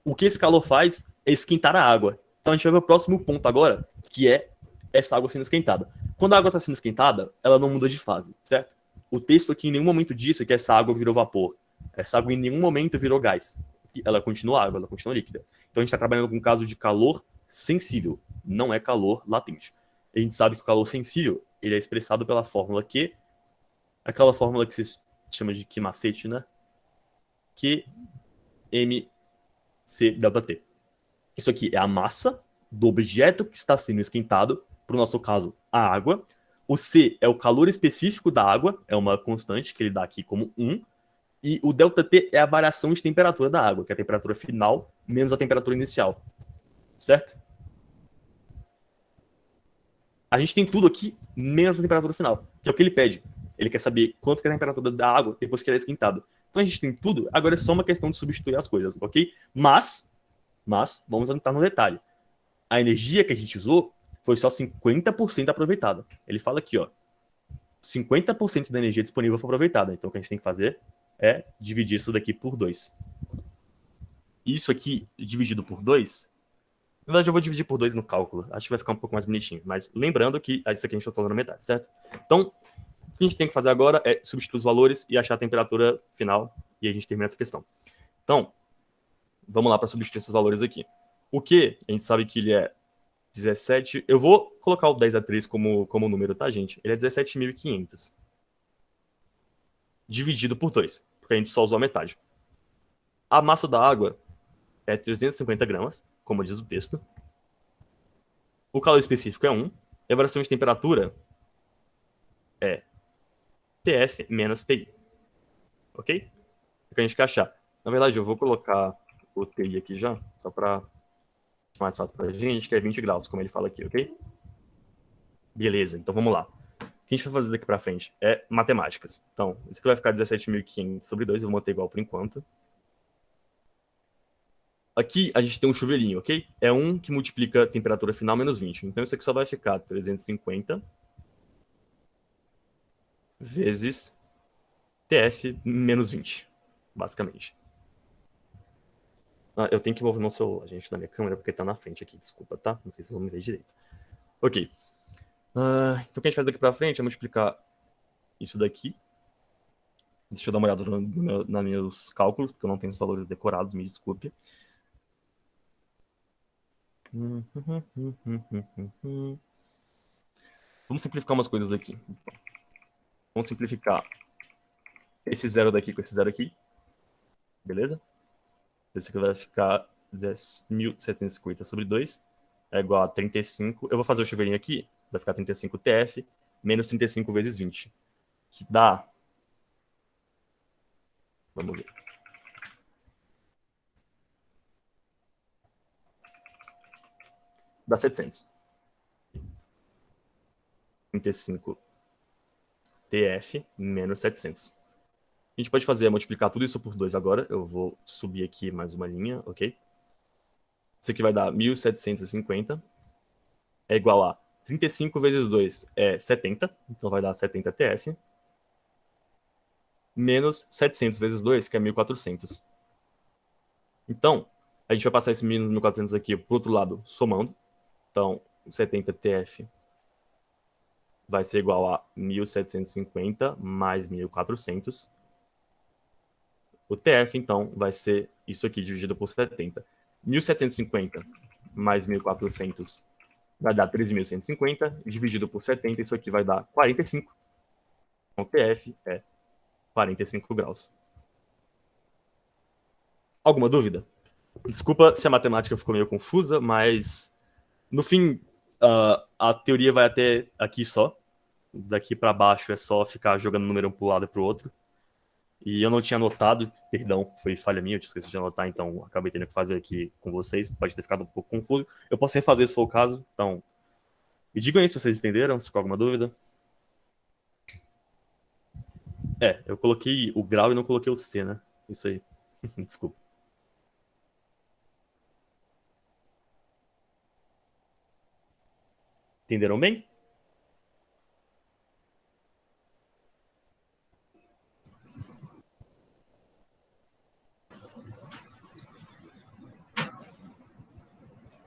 O que esse calor faz é esquentar a água. Então a gente vai ver o próximo ponto agora, que é essa água sendo esquentada. Quando a água está sendo esquentada, ela não muda de fase, certo? O texto aqui em nenhum momento disse que essa água virou vapor. Essa água em nenhum momento virou gás. Ela continua água, ela continua líquida. Então a gente está trabalhando com um caso de calor sensível, não é calor latente. A gente sabe que o calor sensível ele é expressado pela fórmula Q, aquela fórmula que vocês chamam de Q macete, né? Q, M, C, delta T. Isso aqui é a massa do objeto que está sendo esquentado, para o nosso caso, a água. O C é o calor específico da água, é uma constante que ele dá aqui como 1. E o ΔT é a variação de temperatura da água, que é a temperatura final menos a temperatura inicial. Certo? A gente tem tudo aqui menos a temperatura final, que é o que ele pede. Ele quer saber quanto que é a temperatura da água depois que ela é esquentada. Então a gente tem tudo, agora é só uma questão de substituir as coisas, ok? Mas vamos entrar no detalhe. A energia que a gente usou foi só 50% aproveitada. Ele fala aqui, ó, 50% da energia disponível foi aproveitada. Então o que a gente tem que fazer é dividir isso daqui por 2. Isso aqui dividido por 2, na verdade eu vou dividir por 2 no cálculo. Acho que vai ficar um pouco mais bonitinho. Mas lembrando que isso aqui a gente está falando na metade, certo? Então, o que a gente tem que fazer agora é substituir os valores e achar a temperatura final. E a gente termina essa questão. Então, vamos lá para substituir esses valores aqui. O Q, a gente sabe que ele é 17... Eu vou colocar o 10A3 como número, tá, gente? Ele é 17.500. Dividido por 2, porque a gente só usou a metade. A massa da água é 350 gramas, como diz o texto. O calor específico é 1. E a variação de temperatura é TF menos TI. Ok? O que a gente quer achar. Na verdade, eu vou colocar o TI aqui já, só para mais fácil pra gente, que é 20 graus, como ele fala aqui, ok? Beleza, então vamos lá. O que a gente vai fazer daqui pra frente é matemáticas. Então, isso aqui vai ficar 17.500 sobre 2, eu vou manter igual por enquanto. Aqui a gente tem um chuveirinho, ok? É 1 que multiplica a temperatura final menos 20. Então isso aqui só vai ficar 350 vezes TF menos 20, basicamente. Eu tenho que mover meu celular, gente, na minha câmera, porque tá na frente aqui, desculpa, tá? Não sei se eu vou me ver direito. Ok. Então o que a gente faz daqui para frente é multiplicar isso daqui. Deixa eu dar uma olhada nos meus cálculos, porque eu não tenho os valores decorados, me desculpe. Vamos simplificar umas coisas aqui. Vamos simplificar esse zero daqui com esse zero aqui. Beleza? Esse aqui vai ficar 10.750 sobre 2 é igual a 35. Eu vou fazer o chuveirinho aqui. Vai ficar 35 TF menos 35 vezes 20. Que dá... Vamos ver. Dá 700. 35 TF menos 700. A gente pode multiplicar tudo isso por 2 agora. Eu vou subir aqui mais uma linha, ok? Isso aqui vai dar 1.750. É igual a 35 vezes 2 é 70. Então vai dar 70 TF. Menos 700 vezes 2, que é 1.400. Então, a gente vai passar esse menos 1.400 aqui para o outro lado, somando. Então, 70 TF vai ser igual a 1.750 mais 1.400. O TF, então, vai ser isso aqui dividido por 70. 1.750 mais 1.400 vai dar 13.150. Dividido por 70, isso aqui vai dar 45. Então, o TF é 45 graus. Alguma dúvida? Desculpa se a matemática ficou meio confusa, mas no fim a teoria vai até aqui só. Daqui para baixo é só ficar jogando número um para um lado e para o outro. E eu não tinha anotado, perdão, foi falha minha, eu tinha esquecido de anotar, então acabei tendo que fazer aqui com vocês. Pode ter ficado um pouco confuso. Eu posso refazer se for o caso, então me digam aí se vocês entenderam, se ficou alguma dúvida. Eu coloquei o grau e não coloquei o C, né? Isso aí. Desculpa. Entenderam bem?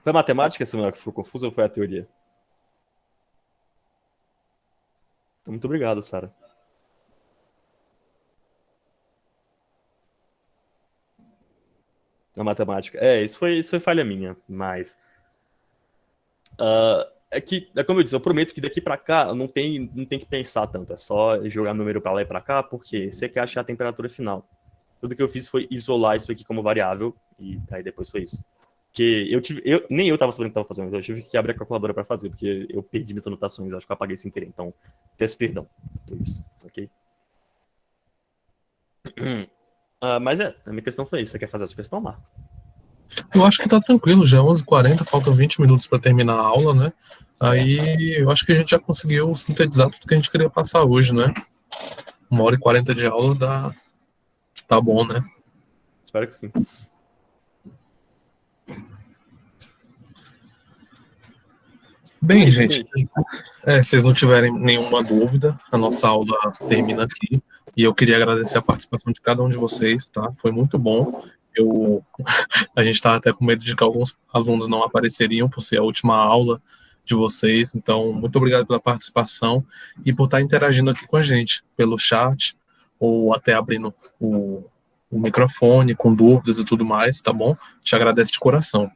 Foi a matemática, Samuel, que ficou confusa ou foi a teoria? Muito obrigado, Sara. Na matemática. Isso foi falha minha, mas... é como eu disse, eu prometo que daqui pra cá não tem que pensar tanto, é só jogar número pra lá e pra cá, porque você quer achar a temperatura final. Tudo que eu fiz foi isolar isso aqui como variável, e aí depois foi isso. Porque nem eu tava sabendo o que tava fazendo, eu tive que abrir a calculadora pra fazer, porque eu perdi minhas anotações, acho que eu apaguei sem querer, então peço perdão por isso, ok? Mas a minha questão foi isso. Você quer fazer essa questão, Marco? Eu acho que tá tranquilo, já é 11h40, faltam 20 minutos para terminar a aula, né? Aí eu acho que a gente já conseguiu sintetizar tudo que a gente queria passar hoje, né? 1h40 de aula tá bom, né? Espero que sim. Bem, gente, se vocês não tiverem nenhuma dúvida, a nossa aula termina aqui. E eu queria agradecer a participação de cada um de vocês, tá? Foi muito bom. A gente estava até com medo de que alguns alunos não apareceriam por ser a última aula de vocês. Então, muito obrigado pela participação e por estar interagindo aqui com a gente, pelo chat, ou até abrindo o microfone, com dúvidas e tudo mais, tá bom? Te agradeço de coração.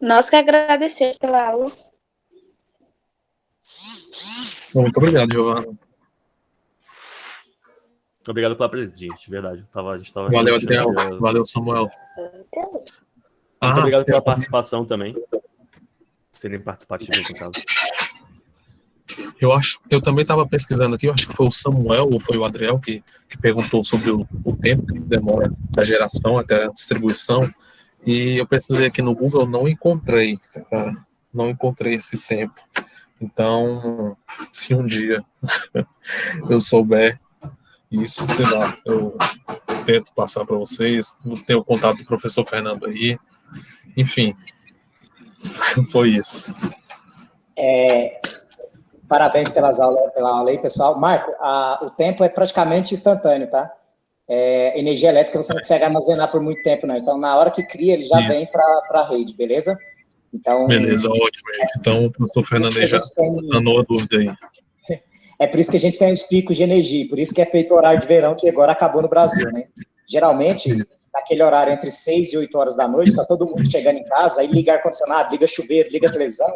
Nós que agradecemos pela aula. Muito obrigado, Giovana. Obrigado pela presença, gente, de verdade. A gente tava Valeu, Adriel. Valeu, Samuel. Muito obrigado pela participação também. Serem participativos aqui em casa. Eu também estava pesquisando aqui, eu acho que foi o Samuel ou foi o Adriel que perguntou sobre o tempo que demora da geração até a distribuição. E eu pesquisei aqui no Google, não encontrei esse tempo. Então, se um dia eu souber isso, sei lá, eu tento passar para vocês. Tenho o contato do professor Fernando aí. Enfim, foi isso. Parabéns pela aula aí, pessoal. Marco, o tempo é praticamente instantâneo, tá? energia elétrica você não consegue armazenar por muito tempo, não. Então, na hora que cria, ele já vem para a rede, beleza? Então, beleza, ótimo, gente. Então, o professor Fernando já sanou a dúvida aí. É por isso que a gente tem os picos de energia, por isso que é feito o horário de verão, que agora acabou no Brasil, né? Geralmente, naquele horário entre 6 e 8 horas da noite, está todo mundo chegando em casa, aí liga ar-condicionado, liga chuveiro, liga televisão,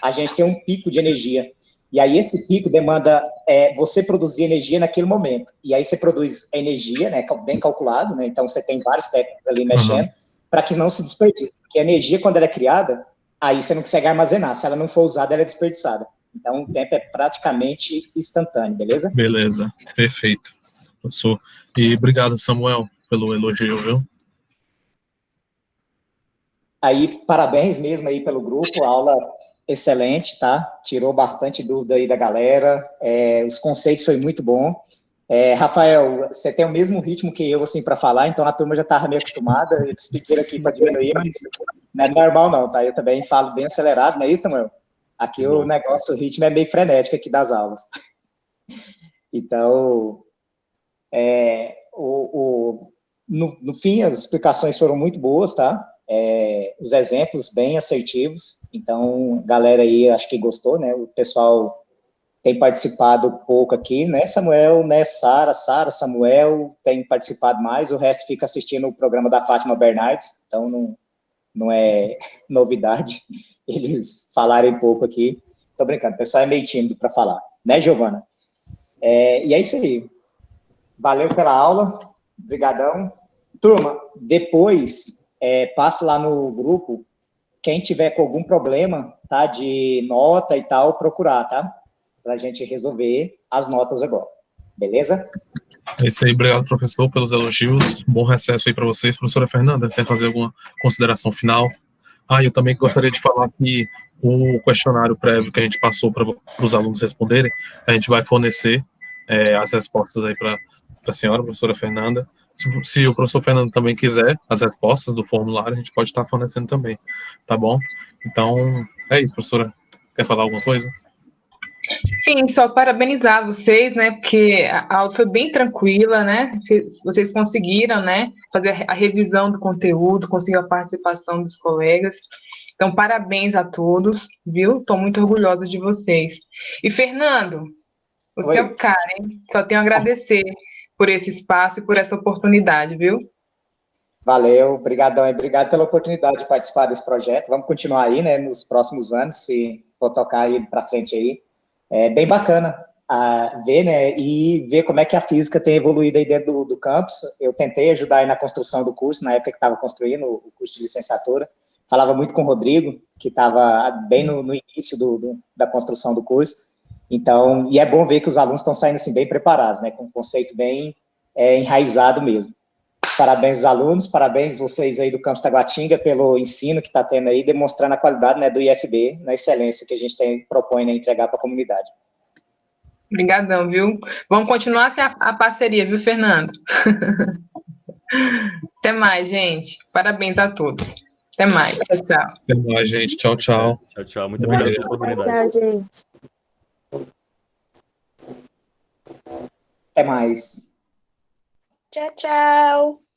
a gente tem um pico de energia. E aí esse pico demanda você produzir energia naquele momento. E aí você produz energia, né, bem calculado, né? Então você tem vários técnicos ali mexendo, para que não se desperdice. Porque a energia, quando ela é criada, aí você não consegue armazenar. Se ela não for usada, ela é desperdiçada. Então o tempo é praticamente instantâneo, beleza? Beleza, perfeito, professor. E obrigado, Samuel, pelo elogio, viu? Aí, parabéns mesmo aí pelo grupo, a aula excelente, tá? Tirou bastante dúvida aí da galera, os conceitos foi muito bom. Rafael, você tem o mesmo ritmo que eu, assim, para falar, então a turma já estava meio acostumada, eles pediram aqui para diminuir, mas não é normal não, tá? Eu também falo bem acelerado, não é isso, Samuel? Aqui o negócio, o ritmo é meio frenético aqui das aulas. Então, no fim, as explicações foram muito boas, tá? Os exemplos bem assertivos, então, galera aí, acho que gostou, né? O pessoal tem participado pouco aqui, né, Samuel, né, Sara, Samuel tem participado mais, o resto fica assistindo o programa da Fátima Bernardes, então não é novidade eles falarem pouco aqui. Tô brincando, o pessoal é meio tímido para falar, né, Giovana? E é isso aí. Valeu pela aula, brigadão. Turma, depois, passe lá no grupo, quem tiver com algum problema, tá, de nota e tal, procurar, tá? Pra gente resolver as notas agora, beleza? É isso aí, obrigado, professor, pelos elogios. Bom recesso aí para vocês. Professora Fernanda, quer fazer alguma consideração final? Eu também gostaria de falar que o questionário prévio que a gente passou para os alunos responderem, a gente vai fornecer as respostas aí para a senhora, professora Fernanda. Se o professor Fernando também quiser as respostas do formulário, a gente pode estar fornecendo também, tá bom? Então, é isso, professora. Quer falar alguma coisa? Sim, só parabenizar vocês, né, porque a aula foi bem tranquila, né, vocês conseguiram, né, fazer a revisão do conteúdo, conseguiram a participação dos colegas, então parabéns a todos, viu, estou muito orgulhosa de vocês. E Fernando, você é o cara, hein, só tenho a agradecer por esse espaço e por essa oportunidade, viu? Valeu, obrigadão, obrigado pela oportunidade de participar desse projeto, vamos continuar aí, né, nos próximos anos, se for tocar ele para frente aí. É bem bacana ver, né, e ver como é que a física tem evoluído aí dentro do campus. Eu tentei ajudar aí na construção do curso, na época que estava construindo o curso de licenciatura. Falava muito com o Rodrigo, que estava bem no início da construção do curso. Então, e é bom ver que os alunos estão saindo assim bem preparados, né, com um conceito bem enraizado mesmo. Parabéns aos alunos, parabéns vocês aí do campus Taguatinga pelo ensino que está tendo aí, demonstrando a qualidade, né, do IFB, na excelência que a gente propõe, né, entregar para a comunidade. Obrigadão, viu? Vamos continuar assim a parceria, viu, Fernando? Até mais, gente. Parabéns a todos. Até mais. Tchau, tchau. Até mais, gente. Tchau, tchau. Tchau, tchau. Muito obrigado pela oportunidade. Tchau, gente. Até mais. Tchau, tchau.